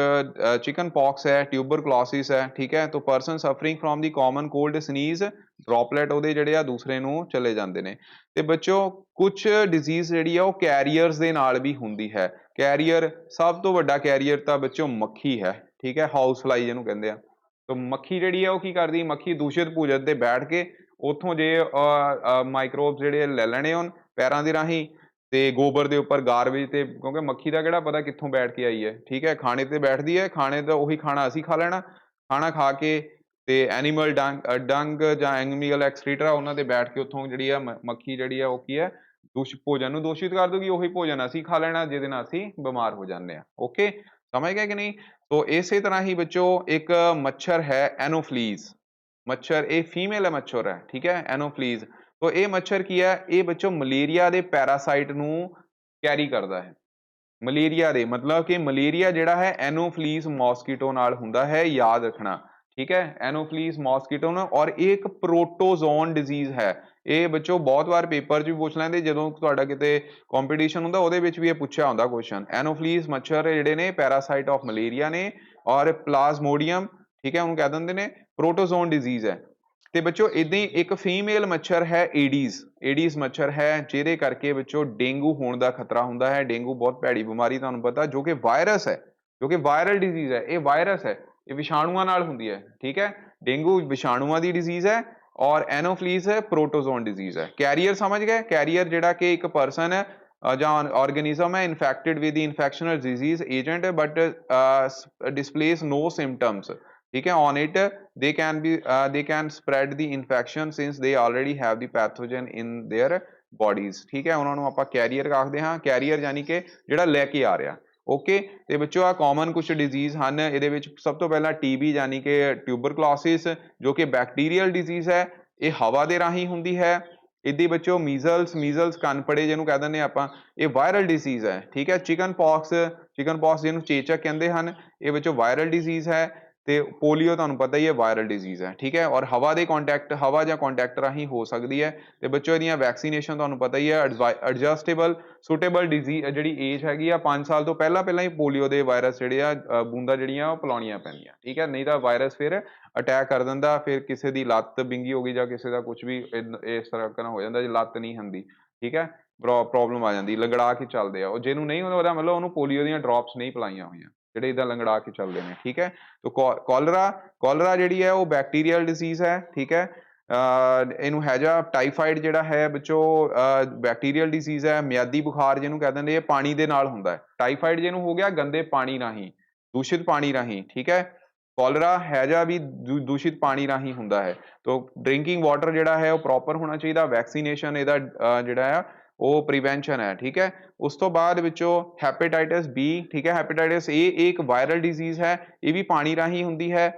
ਚਿਕਨ ਪੌਕਸ ਹੈ, ਟਿਊਬਰਕਲੋਸਿਸ ਹੈ, ਠੀਕ ਹੈ। ਤੋ person suffering from the common cold sneeze droplet ਉਹਦੇ ਜਿਹੜੇ ਆ ਦੂਸਰੇ ਨੂੰ ਚਲੇ ਜਾਂਦੇ ਨੇ। ਤੇ ਬੱਚੋ ਕੁਛ ਡਿਜ਼ੀਜ਼ ਜਿਹੜੀ ਆ ਉਹ ਕੈਰੀਅਰਸ ਦੇ ਨਾਲ ਵੀ ਹੁੰਦੀ ਹੈ। ਕੈਰੀਅਰ, ਸਭ ਤੋਂ ਵੱਡਾ ਕੈਰੀਅਰ ਤਾਂ ਬੱਚੋ ਮੱਖੀ ਹੈ, ਠੀਕ ਹੈ। ਹਾਊਸ ਫਲਾਈ ਜਿਹਨੂੰ ਕਹਿੰਦੇ ਆ। ਤੋ ਮੱਖੀ ਜਿਹੜੀ ਆ ਉਹ ਕੀ ਕਰਦੀ? ਮੱਖੀ ਦੂਸ਼ਿਤ ਭੋਜਨ ਤੇ ਬੈਠ ਕੇ ਉੱਥੋਂ ਜੇ ਮਾਈਕਰੋਬਸ ਜਿਹੜੇ ਲੈ ਲੈਣੇ ਹੋਣ ਪੈਰਾਂ ਦੇ ਰਾਹੀਂ, ਤੇ ਗੋਬਰ ਦੇ ਉੱਪਰ ਗਾਰਬੇਜ ਤੇ, ਕਿਉਂਕਿ ਮੱਖੀ ਦਾ ਕਿਹੜਾ ਪਤਾ ਕਿੱਥੋਂ ਬੈਠ ਕੇ ਆਈ ਹੈ, ਠੀਕ ਹੈ। ਖਾਣੇ ਤੇ ਬੈਠਦੀ ਹੈ, ਖਾਣੇ ਦਾ ਉਹੀ ਖਾਣਾ ਅਸੀਂ ਖਾ ਲੈਣਾ, ਖਾਣਾ ਖਾ ਕੇ ਤੇ ਐਨੀਮਲ ਡੰਗ ਜਾਂ ਐਨੀਮਲ ਐਕਸਕ੍ਰੀਟਰਾ ਉਹਨਾਂ ਤੇ ਬੈਠ ਕੇ ਉੱਥੋਂ ਜਿਹੜੀ ਆ ਮੱਖੀ ਜਿਹੜੀ ਆ ਉਹ ਕੀ ਹੈ, ਭੋਜਨ ਨੂੰ ਦੂਸ਼ਿਤ ਕਰ ਦੂਗੀ, ਉਹੀ ਭੋਜਨ ਅਸੀਂ ਖਾ ਲੈਣਾ ਜਿਹਦੇ ਨਾਲ ਅਸੀਂ ਬਿਮਾਰ ਹੋ ਜਾਂਦੇ ਹਾਂ। ਓਕੇ, ਸਮਝ ਗਏ ਕਿ ਨਹੀਂ? ਤੋ ਇਸੇ ਤਰ੍ਹਾਂ ਹੀ ਬੱਚੋ ਇੱਕ ਮੱਛਰ ਹੈ ਐਨੋਫਲੀਜ਼। ਮੱਛਰ ਇਹ ਫੀਮੇਲ ਮੱਛਰ ਹੈ, ਠੀਕ ਹੈ, ਐਨੋਫਲੀਜ਼। ਤੋ ਇਹ ਮੱਛਰ ਕੀ ਹੈ? ਇਹ ਬੱਚੋ ਮਲੇਰੀਆ ਦੇ ਪੈਰਾਸਾਈਟ ਨੂੰ ਕੈਰੀ ਕਰਦਾ ਹੈ। ਮਲੇਰੀਆ ਦੇ, ਮਤਲਬ ਕਿ ਮਲੇਰੀਆ ਜਿਹੜਾ ਹੈ ਐਨੋਫਲੀਜ਼ ਮੋਸਕੀਟੋ ਨਾਲ ਹੁੰਦਾ ਹੈ, ਯਾਦ ਰੱਖਣਾ, ਠੀਕ ਹੈ। ਐਨੋਫਲੀਜ਼ ਮੋਸਕੀਟੋ ਨਾਲ, ਔਰ ਇਹ ਇੱਕ ਪ੍ਰੋਟੋਜ਼ੋਨ ਡਿਜ਼ੀਜ਼ ਹੈ। ਇਹ ਬੱਚੋ ਬਹੁਤ ਵਾਰ ਪੇਪਰ 'ਚ ਵੀ ਪੁੱਛ ਲੈਂਦੇ, ਜਦੋਂ ਤੁਹਾਡਾ ਕਿਤੇ ਕੰਪੀਟੀਸ਼ਨ ਹੁੰਦਾ ਉਹਦੇ ਵਿੱਚ ਵੀ ਇਹ ਪੁੱਛਿਆ ਹੁੰਦਾ ਕੁਐਸਚਨ। ਐਨੋਫਲੀਜ਼ ਮੱਛਰ ਜਿਹੜੇ ਨੇ ਪੈਰਾਸਾਈਟ ਆਫ ਮਲੇਰੀਆ ਨੇ, ਔਰ ਪਲਾਜ਼ਮੋਡੀਅਮ, ਠੀਕ ਹੈ, ਉਹਨੂੰ ਕਹਿ ਦਿੰਦੇ ਨੇ, ਪ੍ਰੋਟੋਜ਼ੋਨ ਡਿਜ਼ੀਜ਼ ਹੈ। ਤੇ ਬੱਚੋ ਇੱਦਾਂ ਹੀ ਇੱਕ ਫੀਮੇਲ ਮੱਛਰ ਹੈ ਏਡੀਜ਼। ਏਡੀਜ਼ ਮੱਛਰ ਹੈ ਜਿਹਦੇ ਕਰਕੇ ਬੱਚੋ ਡੇਂਗੂ ਹੋਣ ਦਾ ਖਤਰਾ ਹੁੰਦਾ ਹੈ। ਡੇਂਗੂ ਬਹੁਤ ਭੈੜੀ ਬਿਮਾਰੀ ਤੁਹਾਨੂੰ ਪਤਾ, ਜੋ ਕਿ ਵਾਇਰਸ ਹੈ, ਜੋ ਕਿ ਵਾਇਰਲ ਡਿਜ਼ੀਜ਼ ਹੈ। ਇਹ ਵਾਇਰਸ ਹੈ, ਇਹ ਵਿਸ਼ਾਣੂਆਂ ਨਾਲ ਹੁੰਦੀ ਹੈ, ਠੀਕ ਹੈ। ਡੇਂਗੂ ਵਿਸ਼ਾਣੂਆਂ ਦੀ ਡਿਜ਼ੀਜ਼ ਹੈ, ਔਰ ਐਨੋਫਲੀਜ਼ ਹੈ ਪ੍ਰੋਟੋਜ਼ੋਨ ਡਿਜ਼ੀਜ਼ ਹੈ। ਕੈਰੀਅਰ ਸਮਝ ਗਏ? ਕੈਰੀਅਰ ਜਿਹੜਾ ਕਿ ਇੱਕ ਪਰਸਨ ਹੈ ਜਾਂ ਆਰਗੇਨਿਜ਼ਮ ਹੈ infected with infectional disease agent, but displays no symptoms, ਠੀਕ ਹੈ, on it they can spread the infection since they already have the pathogen in their bodies, ਠੀਕ ਹੈ। ਉਹਨਾਂ ਨੂੰ ਆਪਾਂ ਕੈਰੀਅਰ ਆਖਦੇ ਹਾਂ। ਕੈਰੀਅਰ ਯਾਨੀ ਕਿ ਜਿਹੜਾ ਲੈ ਕੇ ਆ ਰਿਹਾ। ਓਕੇ, ਤੇ ਬੱਚੋ ਆ ਕਾਮਨ ਕੁਛ ਡਿਜ਼ੀਜ਼ ਹਨ ਇਹਦੇ ਵਿੱਚ। ਸਭ ਤੋਂ ਪਹਿਲਾਂ TB ਯਾਨੀ ਕਿ ਟਿਊਬਰਕਲੋਸਿਸ, ਜੋ ਕਿ ਬੈਕਟੀਰੀਅਲ ਡਿਜ਼ੀਜ਼ ਹੈ, ਇਹ ਹਵਾ ਦੇ ਰਾਹੀਂ ਹੁੰਦੀ ਹੈ। ਇਹਦੀ ਬੱਚੋ ਮੀਜ਼ਲਸ ਕਨਪੜੇ ਜਿਹਨੂੰ ਕਹਿ ਦਿੰਦੇ ਆਪਾਂ, ਇਹ ਵਾਇਰਲ ਡਿਜ਼ੀਜ਼ ਹੈ, ਠੀਕ ਹੈ। ਚਿਕਨ ਪੌਕਸ ਜਿਹਨੂੰ ਚੇਚਕ ਕਹਿੰਦੇ ਹਨ, ਇਹ ਬੱਚੋ ਵਾਇਰਲ ਡਿਜ਼ੀਜ਼ ਹੈ। ਤੇ ਪੋਲੀਓ ਤੁਹਾਨੂੰ ਪਤਾ ਹੀ ਹੈ ਵਾਇਰਲ ਡਿਜ਼ੀਜ਼ ਹੈ, ਠੀਕ ਹੈ, ਔਰ ਹਵਾ ਜਾਂ ਕੰਟੈਕਟ ਰਾਹੀਂ ਹੋ ਸਕਦੀ ਹੈ। ਤੇ ਬੱਚੋ ਇਹਦੀਆਂ ਵੈਕਸੀਨੇਸ਼ਨ ਤੁਹਾਨੂੰ ਪਤਾ ਹੀ ਹੈ। ਐਡਜਸਟੇਬਲ ਸੁਟੇਬਲ ਡਿਜ਼ੀਜ਼ ਜਿਹੜੀ ਏਜ ਹੈਗੀ ਆ 5 ਸਾਲ ਤੋਂ ਪਹਿਲਾਂ ਹੀ ਪੋਲੀਓ ਦੇ ਵਾਇਰਸ ਜਿਹੜੇ ਆ ਬੂੰਦਾਂ ਜਿਹੜੀਆਂ ਉਹ ਪਿਲਾਉਣੀਆਂ ਪੈਂਦੀਆਂ, ਠੀਕ ਹੈ। ਨਹੀਂ ਤਾਂ ਵਾਇਰਸ ਫਿਰ ਅਟੈਕ ਕਰ ਦਿੰਦਾ, ਫਿਰ ਕਿਸੇ ਦੀ ਲੱਤ ਬਿੰਗੀ ਹੋ ਗਈ ਜਾਂ ਕਿਸੇ ਦਾ ਕੁਝ ਵੀ ਇਸ ਤਰ੍ਹਾਂ ਨਾਲ ਹੋ ਜਾਂਦਾ ਜੇ ਲੱਤ ਨਹੀਂ ਹੁੰਦੀ, ਠੀਕ ਹੈ। ਪ੍ਰੋਬਲਮ ਆ ਜਾਂਦੀ, ਲੰਗੜਾ ਕੇ ਚੱਲਦੇ ਆ ਉਹ, ਜਿਹਨੂੰ ਨਹੀਂ ਹੁੰਦਾ ਉਹਦਾ ਮਤਲਬ ਉਹਨੂੰ ਪੋਲੀਓ ਦੀਆਂ ਡ੍ਰੌਪਸ ਨਹੀਂ ਪਿਲਾਈਆਂ ਹੋਈਆਂ, ਜਿਹੜੇ ਇੱਦਾਂ ਲੰਗੜਾ ਕੇ ਚੱਲਦੇ ਨੇ, ਠੀਕ ਹੈ। ਤੋ ਕਾਲਰਾ ਜਿਹੜੀ ਹੈ ਉਹ ਬੈਕਟੀਰੀਅਲ ਡਿਜ਼ੀਜ਼ ਹੈ, ਠੀਕ ਹੈ। ਇਹਨੂੰ ਹੈਜਾ ਟਾਈਫਾਈਡ ਜਿਹੜਾ ਹੈ ਬੱਚੋ ਬੈਕਟੀਰੀਅਲ ਡਿਜ਼ੀਜ਼ ਹੈ। ਮਿਆਦੀ ਬੁਖਾਰ ਜਿਹਨੂੰ ਕਹਿ ਦਿੰਦੇ, ਇਹ ਪਾਣੀ ਦੇ ਨਾਲ ਹੁੰਦਾ ਹੈ। ਟਾਈਫਾਈਡ ਜਿਹਨੂੰ ਹੋ ਗਿਆ ਗੰਦੇ ਪਾਣੀ ਰਾਹੀਂ, ਦੂਸ਼ਿਤ ਪਾਣੀ ਰਾਹੀਂ, ਠੀਕ ਹੈ। ਕਾਲਰਾ ਹੈਜਾ ਵੀ ਦੂਸ਼ਿਤ ਪਾਣੀ ਰਾਹੀਂ ਹੁੰਦਾ ਹੈ। ਤੋ ਡਰਿੰਕਿੰਗ ਵਾਟਰ ਜਿਹੜਾ ਹੈ ਉਹ ਪ੍ਰੋਪਰ ਹੋਣਾ ਚਾਹੀਦਾ। ਵੈਕਸੀਨੇਸ਼ਨ ਇਹਦਾ ਜਿਹੜਾ ਆ ਉਹ ਪ੍ਰੀਵੈਂਸ਼ਨ ਹੈ, ਠੀਕ ਹੈ। ਉਸ ਤੋਂ ਬਾਅਦ ਵਿੱਚੋਂ ਹੈਪੇਟਾਈਟਸ B, ਠੀਕ ਹੈ। ਹੈਪੇਟਾਈਟਸ A ਇੱਕ ਵਾਇਰਲ ਡਿਜ਼ੀਜ਼ ਹੈ, ਇਹ ਵੀ ਪਾਣੀ ਰਾਹੀਂ ਹੁੰਦੀ ਹੈ।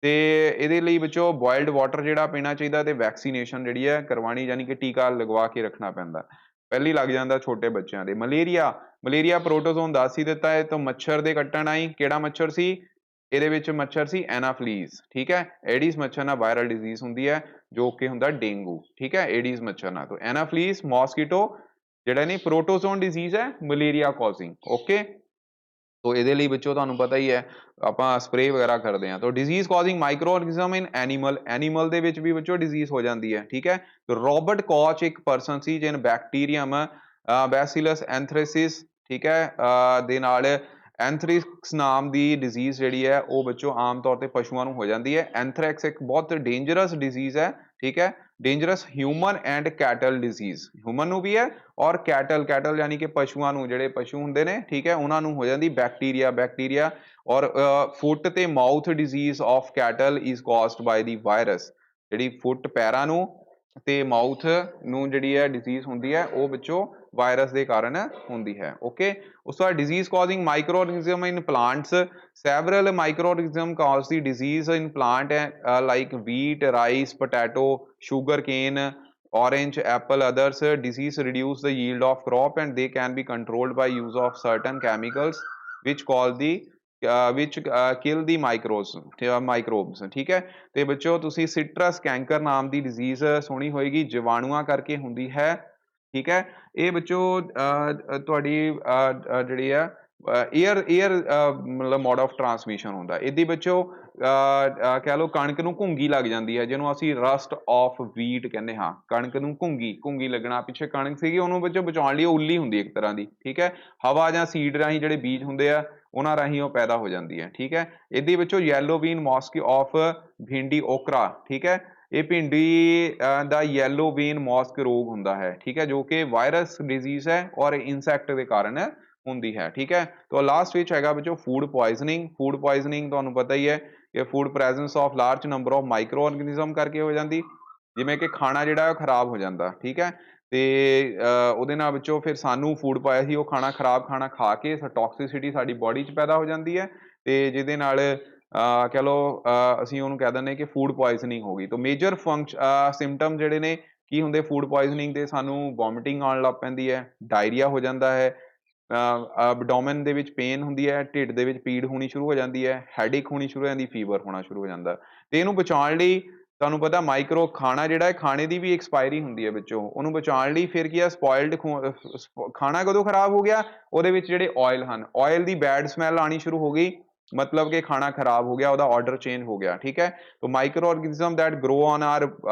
ਤੇ ਇਹਦੇ ਲਈ ਵਿੱਚੋਂ ਬੋਇਲਡ ਵਾਟਰ ਜਿਹੜਾ ਪੀਣਾ ਚਾਹੀਦਾ, ਤੇ ਵੈਕਸੀਨੇਸ਼ਨ ਜਿਹੜੀ ਹੈ ਕਰਵਾਉਣੀ, ਯਾਨੀ ਕਿ ਟੀਕਾ ਲਗਵਾ ਕੇ ਰੱਖਣਾ ਪੈਂਦਾ, ਪਹਿਲੀ ਲੱਗ ਜਾਂਦਾ ਛੋਟੇ ਬੱਚਿਆਂ ਦੇ। ਮਲੇਰੀਆ ਪ੍ਰੋਟੋਜ਼ੋਨ ਦੱਸ ਹੀ ਦਿੱਤਾ ਹੈ। ਤਾਂ ਮੱਛਰ ਦੇ ਕੱਟਣ ਆਈ, ਕਿਹੜਾ ਮੱਛਰ ਸੀ? ਇਹਦੇ ਵਿੱਚ ਮੱਛਰ ਸੀ ਐਨਾਫਲੀਜ਼, ਠੀਕ ਹੈ। ਏਡੀਜ਼ ਮੱਛਰ ਨਾਲ ਵਾਇਰਲ ਡਿਜ਼ੀਜ਼ ਹੁੰਦੀ ਹੈ, ਜੋ ਕਿ ਹੁੰਦਾ ਡੇਂਗੂ, ਠੀਕ ਹੈ, ਏਡੀਜ਼ ਮੱਛਰ ਨਾਲ। ਤਾਂ ਐਨਾਫਲੀਜ਼ ਮੋਸਕੀਟੋ ਜਿਹੜਾ ਨਹੀਂ ਪ੍ਰੋਟੋਜ਼ੋਨ ਡਿਜ਼ੀਜ਼ ਹੈ, ਮਲੇਰੀਆ ਕੌਜ਼ਿੰਗ, ਓਕੇ। ਤੋ ਇਹਦੇ ਲਈ ਬੱਚੋ ਤੁਹਾਨੂੰ ਪਤਾ ਹੀ ਹੈ ਆਪਾਂ ਸਪਰੇਅ ਵਗੈਰਾ ਕਰਦੇ ਹਾਂ। ਤਾਂ ਡਿਜ਼ੀਜ਼ ਕੌਜ਼ਿੰਗ ਮਾਈਕਰੋ ਆਰਗੈਨਿਜ਼ਮ ਇਨ ਐਨੀਮਲ ਦੇ ਵਿੱਚ ਵੀ ਬੱਚੋ ਡਿਜ਼ੀਜ਼ ਹੋ ਜਾਂਦੀ ਹੈ, ਠੀਕ ਹੈ। ਰੋਬਰਟ ਕੋਚ ਇੱਕ ਪਰਸਨ ਸੀ ਜਿਹਨ ਬੈਕਟੀਰੀਅਮ ਬੈਸਿਲਸ ਐਂਥਰੇਸਿਸ, ਠੀਕ ਹੈ, ਦੇ ਨਾਲ ਐਂਥ੍ਰਿਕਸ ਨਾਮ ਦੀ ਡਿਜ਼ੀਜ਼ ਜਿਹੜੀ ਹੈ ਉਹ ਬੱਚੋ ਆਮ ਤੌਰ ਤੇ ਪਸ਼ੂਆਂ ਨੂੰ ਹੋ ਜਾਂਦੀ ਹੈ। ਐਂਥ੍ਰੈਕਸ ਇੱਕ ਬਹੁਤ ਡੇਂਜਰਸ ਡਿਜ਼ੀਜ਼ ਹੈ, ਠੀਕ ਹੈ। Dangerous human and cattle disease, human ਨੂੰ ਵੀ ਹੈ ਔਰ ਕੈਟਲ ਯਾਨੀ ਕਿ ਪਸ਼ੂਆਂ ਨੂੰ, ਜਿਹੜੇ ਪਸ਼ੂ ਹੁੰਦੇ ਨੇ, ਠੀਕ ਹੈ, ਉਹਨਾਂ ਨੂੰ ਹੋ ਜਾਂਦੀ ਬੈਕਟੀਰੀਆ। ਔਰ ਫੁੱਟ ਤੇ mouth disease of cattle is caused by the virus. ਜਿਹੜੀ ਫੁੱਟ ਪੈਰਾਂ ਨੂੰ ਤੇ ਮਾਊਥ ਨੂੰ ਜਿਹੜੀ ਹੈ ਡਿਜ਼ੀਜ਼ ਹੁੰਦੀ ਹੈ ਉਹ ਬੱਚੋ वायरस के कारण होंदी है। ओके, उस बाद disease causing micro organism in plants, several micro organism cause the disease in plant like wheat, rice, potato, sugar cane, orange, apple. Others disease reduce the yield of crop and they can be controlled by use of certain chemicals which call the which kill the microbes। ठीक है, ਤੇ ਬੱਚਿਓ ਤੁਸੀਂ citrus ਕੈਂਕਰ ਨਾਮ ਦੀ disease ਸੁਣੀ ਹੋਏਗੀ, ਜੀਵਾਣੂਆਂ ਕਰਕੇ ਹੁੰਦੀ ਹੈ। ਠੀਕ ਹੈ, ਇਹ ਬੱਚਿਓ ਤੁਹਾਡੀ ਜਿਹੜੀ ਆ ਏਅਰ ਮਤਲਬ ਮੋਡ ਆਫ ਟਰਾਂਸਮਿਸ਼ਨ ਹੁੰਦਾ ਇਹਦੀ ਬੱਚਿਓ। ਕਹਿ ਲਓ ਕਣਕ ਨੂੰ ਘੁੰਗੀ ਲੱਗ ਜਾਂਦੀ ਹੈ, ਜਿਹਨੂੰ ਅਸੀਂ ਰਸਟ ਆਫ ਵੀਟ ਕਹਿੰਦੇ ਹਾਂ। ਕਣਕ ਨੂੰ ਘੁੰਗੀ ਲੱਗਣਾ, ਪਿੱਛੇ ਕਣਕ ਸੀਗੀ ਉਹਨੂੰ ਬੱਚਿਓ ਬਚਾਉਣ ਲਈ ਉੱਲੀ ਹੁੰਦੀ ਇੱਕ ਤਰ੍ਹਾਂ ਦੀ। ਠੀਕ ਹੈ, ਹਵਾ ਜਾਂ ਸੀਡ ਰਾਹੀਂ ਜਿਹੜੇ ਬੀਜ ਹੁੰਦੇ ਆ ਉਹਨਾਂ ਰਾਹੀਂ ਉਹ ਪੈਦਾ ਹੋ ਜਾਂਦੀ ਹੈ। ਠੀਕ ਹੈ, ਇਹਦੇ ਵਿੱਚੋਂ ਯੈਲੋ ਵੀਨ ਮੌਸਕ ਆਫ ਭਿੰਡੀ ਓਕਰਾ। ਠੀਕ ਹੈ, ਇਹ ਭਿੰਡੀ ਦਾ ਯੈਲੋ ਵੇਨ ਮੌਸਕ ਰੋਗ ਹੁੰਦਾ ਹੈ। ਠੀਕ ਹੈ, ਜੋ ਕਿ ਵਾਇਰਸ ਡਿਜ਼ੀਜ਼ ਹੈ ਔਰ ਇਨਸੈਕਟ ਦੇ ਕਾਰਨ ਹੁੰਦੀ ਹੈ। ਠੀਕ ਹੈ, ਤਾਂ ਲਾਸਟ ਵਿੱਚ ਹੈਗਾ ਬੱਚੋ ਫੂਡ ਪੋਇਜ਼ਨਿੰਗ। ਫੂਡ ਪੋਇਜ਼ਨਿੰਗ ਤੁਹਾਨੂੰ ਪਤਾ ਹੀ ਹੈ ਕਿ food presence of large number of micro organism ਕਰਕੇ ਹੋ ਜਾਂਦੀ, ਜਿਵੇਂ ਕਿ ਖਾਣਾ ਜਿਹੜਾ ਉਹ ਖਰਾਬ ਹੋ ਜਾਂਦਾ। ਠੀਕ ਹੈ, ਤੇ ਉਹਦੇ ਨਾਲ ਵਿੱਚੋਂ ਫਿਰ ਸਾਨੂੰ ਫੂਡ ਪਾਇਆ ਸੀ ਉਹ ਖਰਾਬ ਖਾਣਾ ਖਾ ਕੇ ਟੌਕਸਿਸਿਟੀ ਸਾਡੀ ਬੋਡੀ 'ਚ ਪੈਦਾ ਹੋ ਜਾਂਦੀ ਹੈ, ਤੇ ਜਿਹਦੇ ਨਾਲ ਕਹਿ ਲਓ ਅਸੀਂ ਉਹਨੂੰ ਕਹਿ ਦਿੰਦੇ ਕਿ ਫੂਡ ਪੋਇਜ਼ਨਿੰਗ ਹੋ ਗਈ। ਤਾਂ ਮੇਜਰ ਸਿੰਪਟਮ ਜਿਹੜੇ ਨੇ ਕੀ ਹੁੰਦੇ ਫੂਡ ਪੋਇਜ਼ਨਿੰਗ ਦੇ, ਸਾਨੂੰ ਵੋਮਿਟਿੰਗ ਆਉਣ ਲੱਗ ਪੈਂਦੀ ਹੈ, ਡਾਇਰੀਆ ਹੋ ਜਾਂਦਾ ਹੈ, ਐਬਡੋਮਨ ਦੇ ਵਿੱਚ ਪੇਨ ਹੁੰਦੀ ਹੈ, ਢਿੱਡ ਦੇ ਵਿੱਚ ਪੀੜ ਹੋਣੀ ਸ਼ੁਰੂ ਹੋ ਜਾਂਦੀ ਹੈ, ਹੈਡੇਕ ਹੋਣੀ ਸ਼ੁਰੂ ਹੋ ਜਾਂਦੀ, ਫੀਵਰ ਹੋਣਾ ਸ਼ੁਰੂ ਹੋ ਜਾਂਦਾ। ਤੇ ਇਹਨੂੰ ਬਚਾਉਣ ਲਈ ਤੁਹਾਨੂੰ ਪਤਾ ਮਾਈਕਰੋ ਖਾਣਾ ਜਿਹੜਾ ਹੈ ਖਾਣੇ ਦੀ ਵੀ ਐਕਸਪਾਇਰੀ ਹੁੰਦੀ ਹੈ ਵਿੱਚੋਂ, ਉਹਨੂੰ ਬਚਾਉਣ ਲਈ ਫਿਰ ਕੀ ਆ ਸਪੋਇਲਡ ਖਾਣਾ ਕਦੋਂ ਖਰਾਬ ਹੋ ਗਿਆ, ਉਹਦੇ ਵਿੱਚ ਜਿਹੜੇ ਆਇਲ ਹਨ, ਆਇਲ ਦੀ ਬੈਡ ਸਮੈਲ ਆਉਣੀ ਸ਼ੁਰੂ ਹੋ ਗਈ, मतलब कि खाना खराब हो गया, ਉਹਦਾ ऑर्डर चेंज हो गया। ठीक है, तो microorganism that grow on our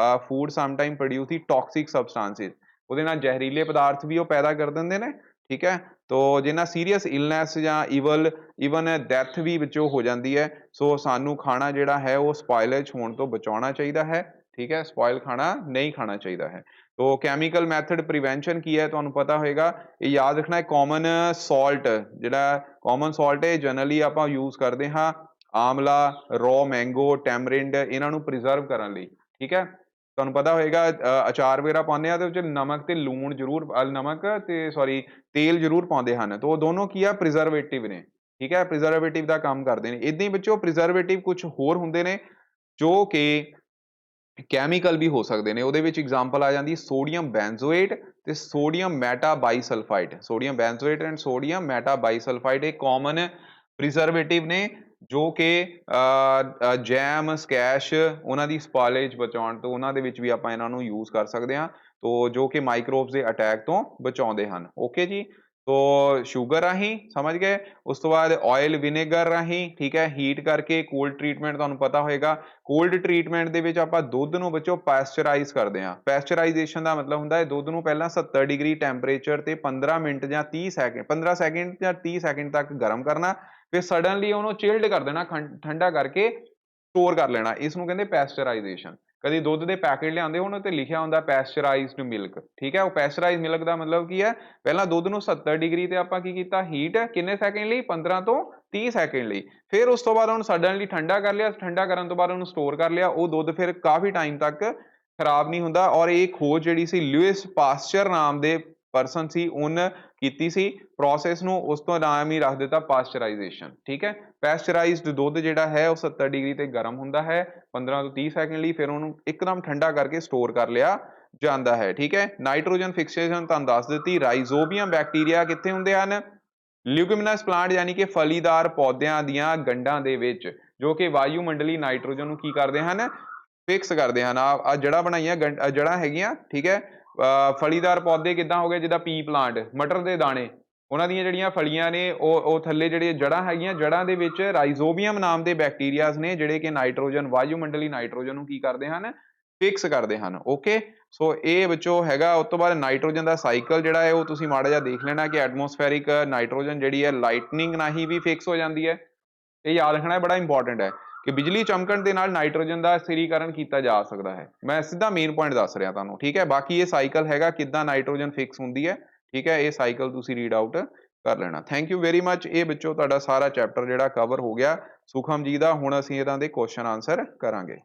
food sometime produce the toxic substances, ਉਹਦੇ ਨਾਲ ਜ਼ਹਿਰੀਲੇ ਪਦਾਰਥ ਵੀ ਉਹ ਪੈਦਾ ਕਰ ਦਿੰਦੇ ਨੇ। ਠੀਕ ਹੈ, ਤੋ ਜਿੰਨਾ ਸੀਰੀਅਸ ਇਲਨੈਸ ਜਾਂ ਈਵਨ ਡੈਥ ਵੀ ਵਿੱਚੋਂ ਹੋ ਜਾਂਦੀ ਹੈ। ਸੋ ਸਾਨੂੰ ਖਾਣਾ ਜਿਹੜਾ ਹੈ ਉਹ ਸਪੋਇਲੇਜ ਹੋਣ ਤੋਂ ਬਚਾਉਣਾ ਚਾਹੀਦਾ ਹੈ। ਠੀਕ ਹੈ, ਸਪੋਇਲ ਖਾਣਾ ਨਹੀਂ ਖਾਣਾ ਚਾਹੀਦਾ ਹੈ। ਤੋ ਕੈਮੀਕਲ ਮੈਥਡ ਪ੍ਰੀਵੈਂਸ਼ਨ ਕੀ ਹੈ ਤੁਹਾਨੂੰ ਪਤਾ ਹੋਏਗਾ, ਇਹ ਯਾਦ ਰੱਖਣਾ ਹੈ। ਕਾਮਨ ਸਾਲਟ ਜਿਹੜਾ ਕਾਮਨ ਸਾਲਟ ਹੈ ਜਨਰਲੀ ਆਪਾਂ ਯੂਜ਼ ਕਰਦੇ ਹਾਂ ਆਮਲਾ, ਰੋ ਮੈਂਗੋ, ਟੈਮਰਿੰਡ, ਇਹਨਾਂ ਨੂੰ ਪ੍ਰੀਜ਼ਰਵ ਕਰਨ ਲਈ। ਠੀਕ ਹੈ, ਤੁਹਾਨੂੰ ਪਤਾ ਹੋਏਗਾ ਅਚਾਰ ਵਗੈਰਾ ਪਾਉਂਦੇ ਆ ਤੇ ਵਿੱਚ ਨਮਕ ਤੇ ਲੂਣ ਜ਼ਰੂਰ, ਨਮਕ ਤੇ ਸੌਰੀ ਤੇਲ ਜ਼ਰੂਰ ਪਾਉਂਦੇ ਹਨ, ਤਾਂ ਉਹ ਦੋਨੋਂ ਕੀ ਆ ਪ੍ਰੀਜ਼ਰਵੇਟਿਵ ਨੇ। ਠੀਕ ਹੈ, ਪ੍ਰੀਜ਼ਰਵੇਟਿਵ ਦਾ ਕੰਮ ਕਰਦੇ ਨੇ। ਇੱਦਾਂ ਹੀ ਵਿੱਚੋਂ ਪ੍ਰੀਜ਼ਰਵੇਟਿਵ ਕੁਝ ਹੋਰ ਹੁੰਦੇ ਨੇ ਜੋ ਕਿ ਕੈਮੀਕਲ ਵੀ ਹੋ ਸਕਦੇ ਨੇ। ਉਹਦੇ ਵਿੱਚ ਐਗਜ਼ਾਮਪਲ ਆ ਜਾਂਦੀ ਸੋਡੀਅਮ ਬੈਂਜ਼ੋਏਟ ਤੇ ਸੋਡੀਅਮ ਮੈਟਾਬਾਈਸਲਫਾਈਡ। ਸੋਡੀਅਮ ਬੈਂਜ਼ੋਏਟ ਐਂਡ ਸੋਡੀਅਮ ਮੈਟਾਬਾਈਸਲਫਾਈਡ ਇਹ ਕਾਮਨ ਪ੍ਰੀਜ਼ਰਵੇਟਿਵ ਨੇ ਜੋ ਕਿ ਜੈਮ, ਸਕੈਸ਼ ਉਹਨਾਂ ਦੀ ਸਪਾਇਲੇਜ ਬਚਾਉਣ ਤੋਂ ਉਹਨਾਂ ਦੇ ਵਿੱਚ ਵੀ ਆਪਾਂ ਇਹਨਾਂ ਨੂੰ ਯੂਜ਼ ਕਰ ਸਕਦੇ ਹਾਂ, ਤੋ ਜੋ ਕਿ ਮਾਈਕਰੋਬਸ ਦੇ ਅਟੈਕ ਤੋਂ ਬਚਾਉਂਦੇ ਹਨ। ਓਕੇ ਜੀ, ਤੋ ਸ਼ੂਗਰ ਰਾਹੀਂ ਸਮਝ ਗਏ। ਉਸ ਤੋਂ ਬਾਅਦ ਆਇਲ ਵਿਨੇਗਰ ਰਾਹੀਂ, ਠੀਕ ਹੈ, ਹੀਟ ਕਰਕੇ। ਕੋਲਡ ਟਰੀਟਮੈਂਟ ਤੁਹਾਨੂੰ ਪਤਾ ਹੋਏਗਾ, ਕੋਲਡ ਟਰੀਟਮੈਂਟ ਦੇ ਵਿੱਚ ਆਪਾਂ ਦੁੱਧ ਨੂੰ ਬੱਚੋ ਪੈਸਚਰਾਈਜ਼ ਕਰਦੇ ਹਾਂ। ਪੈਸਚਰਾਈਜ਼ੇਸ਼ਨ ਦਾ ਮਤਲਬ ਹੁੰਦਾ ਹੈ ਦੁੱਧ ਨੂੰ ਪਹਿਲਾਂ 70 ਡਿਗਰੀ ਟੈਂਪਰੇਚਰ ਤੇ 15 ਮਿੰਟ ਜਾਂ 30 ਸੈਕਿੰਡ 15 ਸੈਕਿੰਡ ਜਾਂ 30 ਸੈਕਿੰਡ ਤੱਕ ਗਰਮ ਕਰਨਾ, ਫਿਰ ਸਡਨਲੀ ਉਹਨੂੰ ਚਿਲਡ ਕਰ ਦੇਣਾ, ਠੰਡਾ ਕਰਕੇ ਸਟੋਰ ਕਰ ਲੈਣਾ। ਇਸ ਨੂੰ ਕਹਿੰਦੇ ਪੈਸਚਰਾਈਜ਼ੇਸ਼ਨ। ਕਦੀ ਦੁੱਧ ਦੇ ਪੈਕੇਟ ਲਿਆਉਂਦੇ ਉਹਨਾਂ ਤੇ ਲਿਖਿਆ ਹੁੰਦਾ ਪੈਸਚਰਾਈਜ਼ਡ ਮਿਲਕ। ਠੀਕ ਹੈ, ਉਹ ਪੈਸਚਰਾਈਜ਼ ਮਿਲਕ ਦਾ ਮਤਲਬ ਕੀ ਹੈ, ਪਹਿਲਾਂ ਦੁੱਧ ਨੂੰ 70 ਡਿਗਰੀ ਤੇ ਆਪਾਂ ਕੀ ਕੀਤਾ ਹੀਟ, ਕਿੰਨੇ ਸੈਕਿੰਡ ਲਈ 15 ਤੋਂ 30 ਸੈਕਿੰਡ ਲਈ, ਫਿਰ ਉਸ ਤੋਂ ਬਾਅਦ ਉਹਨੂੰ ਸਡਨਲੀ ਠੰਡਾ ਕਰ ਲਿਆ। ਠੰਡਾ ਕਰਨ ਤੋਂ ਬਾਅਦ ਉਹਨੂੰ ਸਟੋਰ ਕਰ ਲਿਆ। ਉਹ ਦੁੱਧ ਫਿਰ ਕਾਫੀ ਟਾਈਮ ਤੱਕ ਖਰਾਬ ਨਹੀਂ ਹੁੰਦਾ। ਔਰ ਇਹ ਖੋਜ ਜਿਹੜੀ ਸੀ ਲੂਇਸ ਪਾਸਚਰ ਨਾਮ ਦੇ ਪਰਸਨ ਸੀ ਉਹਨੇ ਕੀਤੀ ਸੀ ਪ੍ਰੋਸੈਸ ਨੂੰ, ਉਸ ਤੋਂ ਨਾਮ ਹੀ ਰੱਖ ਦਿੱਤਾ ਪਾਸਚਰਾਈਜ਼ੇਸ਼ਨ। ਠੀਕ ਹੈ, ਪੈਸਚਰਾਈਜ਼ਡ ਦੁੱਧ ਜਿਹੜਾ ਹੈ ਉਹ 70 ਡਿਗਰੀ ਤੇ ਗਰਮ ਹੁੰਦਾ ਹੈ 15 ਤੋਂ 30 ਸੈਕਿੰਡ ਲਈ, ਫਿਰ ਉਹਨੂੰ ਇੱਕਦਮ ਠੰਡਾ ਕਰਕੇ ਸਟੋਰ ਕਰ ਲਿਆ ਜਾਂਦਾ ਹੈ। ਠੀਕ ਹੈ, ਨਾਈਟ੍ਰੋਜਨ ਫਿਕਸੇਸ਼ਨ ਤੁਹਾਨੂੰ ਦੱਸ ਦਿੱਤੀ। ਰਾਈਜ਼ੋਬੀਅਮ ਬੈਕਟੀਰੀਆ ਕਿੱਥੇ ਹੁੰਦੇ ਹਨ, ਲਿਊਗਮਿਨਸ ਪਲਾਂਟ ਯਾਨੀ ਕਿ ਫਲੀਦਾਰ ਪੌਦਿਆਂ ਦੀਆਂ ਗੰਢਾਂ ਦੇ ਵਿੱਚ, ਜੋ ਕਿ ਵਾਯੂਮੰਡਲੀ ਨਾਈਟ੍ਰੋਜਨ ਨੂੰ ਕੀ ਕਰਦੇ ਹਨ, ਫਿਕਸ ਕਰਦੇ ਹਨ। ਆ ਜੜ੍ਹਾਂ ਬਣਾਈਆਂ ਜੜ੍ਹਾਂ ਹੈਗੀਆਂ। ਠੀਕ ਹੈ, ਫਲੀਦਾਰ ਪੌਦੇ ਕਿੱਦਾਂ ਹੋ ਗਏ, ਜਿੱਦਾਂ ਪੀ ਪਲਾਂਟ, ਮਟਰ ਦੇ ਦਾਣੇ, ਉਹਨਾਂ ਦੀਆਂ ਜਿਹੜੀਆਂ ਫਲੀਆਂ ਨੇ ਉਹ ਥੱਲੇ ਜਿਹੜੀਆਂ ਜੜ੍ਹਾਂ ਹੈਗੀਆਂ, ਜੜ੍ਹਾਂ ਦੇ ਵਿੱਚ ਰਾਈਜ਼ੋਬੀਅਮ ਨਾਮ ਦੇ ਬੈਕਟੀਰੀਆਜ਼ ਨੇ ਜਿਹੜੇ ਕਿ ਨਾਈਟ੍ਰੋਜਨ, ਵਾਯੂਮੰਡਲੀ ਨਾਈਟ੍ਰੋਜਨ ਨੂੰ ਕੀ ਕਰਦੇ ਹਨ, ਫਿਕਸ ਕਰਦੇ ਹਨ। ਓਕੇ, ਸੋ ਇਹ ਵਿੱਚੋਂ ਹੈਗਾ। ਉਸ ਤੋਂ ਬਾਅਦ ਨਾਈਟ੍ਰੋਜਨ ਦਾ ਸਾਈਕਲ ਜਿਹੜਾ ਹੈ ਉਹ ਤੁਸੀਂ ਮਾੜਾ ਜਿਹਾ ਦੇਖ ਲੈਣਾ ਕਿ ਐਟਮੋਸਫੈਰਿਕ ਨਾਈਟ੍ਰੋਜਨ ਜਿਹੜੀ ਹੈ ਲਾਈਟਨਿੰਗ ਰਾਹੀਂ ਵੀ ਫਿਕਸ ਹੋ ਜਾਂਦੀ ਹੈ। ਇਹ ਯਾਦ ਰੱਖਣਾ ਬੜਾ ਇੰਪੋਰਟੈਂਟ ਹੈ ਕਿ ਬਿਜਲੀ ਚਮਕਣ ਦੇ ਨਾਲ ਨਾਈਟ੍ਰੋਜਨ ਦਾ ਸਥਿਰੀਕਰਨ ਕੀਤਾ ਜਾ ਸਕਦਾ ਹੈ। ਮੈਂ ਸਿੱਧਾ ਮੇਨ ਪੁਆਇੰਟ ਦੱਸ ਰਿਹਾ ਤੁਹਾਨੂੰ। ਠੀਕ ਹੈ, ਬਾਕੀ ਇਹ ਸਾਈਕਲ ਹੈਗਾ ਕਿੱਦਾਂ ਨਾਈਟ੍ਰੋਜਨ ਫਿਕਸ ਹੁੰਦੀ ਹੈ। ਠੀਕ ਹੈ, ਇਹ ਸਾਈਕਲ ਤੁਸੀਂ ਰੀਡ ਆਊਟ ਕਰ ਲੈਣਾ। Thank you very much. ਇਹ ਵਿੱਚੋਂ ਤੁਹਾਡਾ ਸਾਰਾ ਚੈਪਟਰ ਜਿਹੜਾ ਕਵਰ ਹੋ ਗਿਆ ਸੁਖਮ ਜੀ ਦਾ। ਹੁਣ ਅਸੀਂ ਇਹਨਾਂ ਦੇ ਕੁਐਸਚਨ ਆਨਸਰ ਕਰਾਂਗੇ।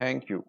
Thank you.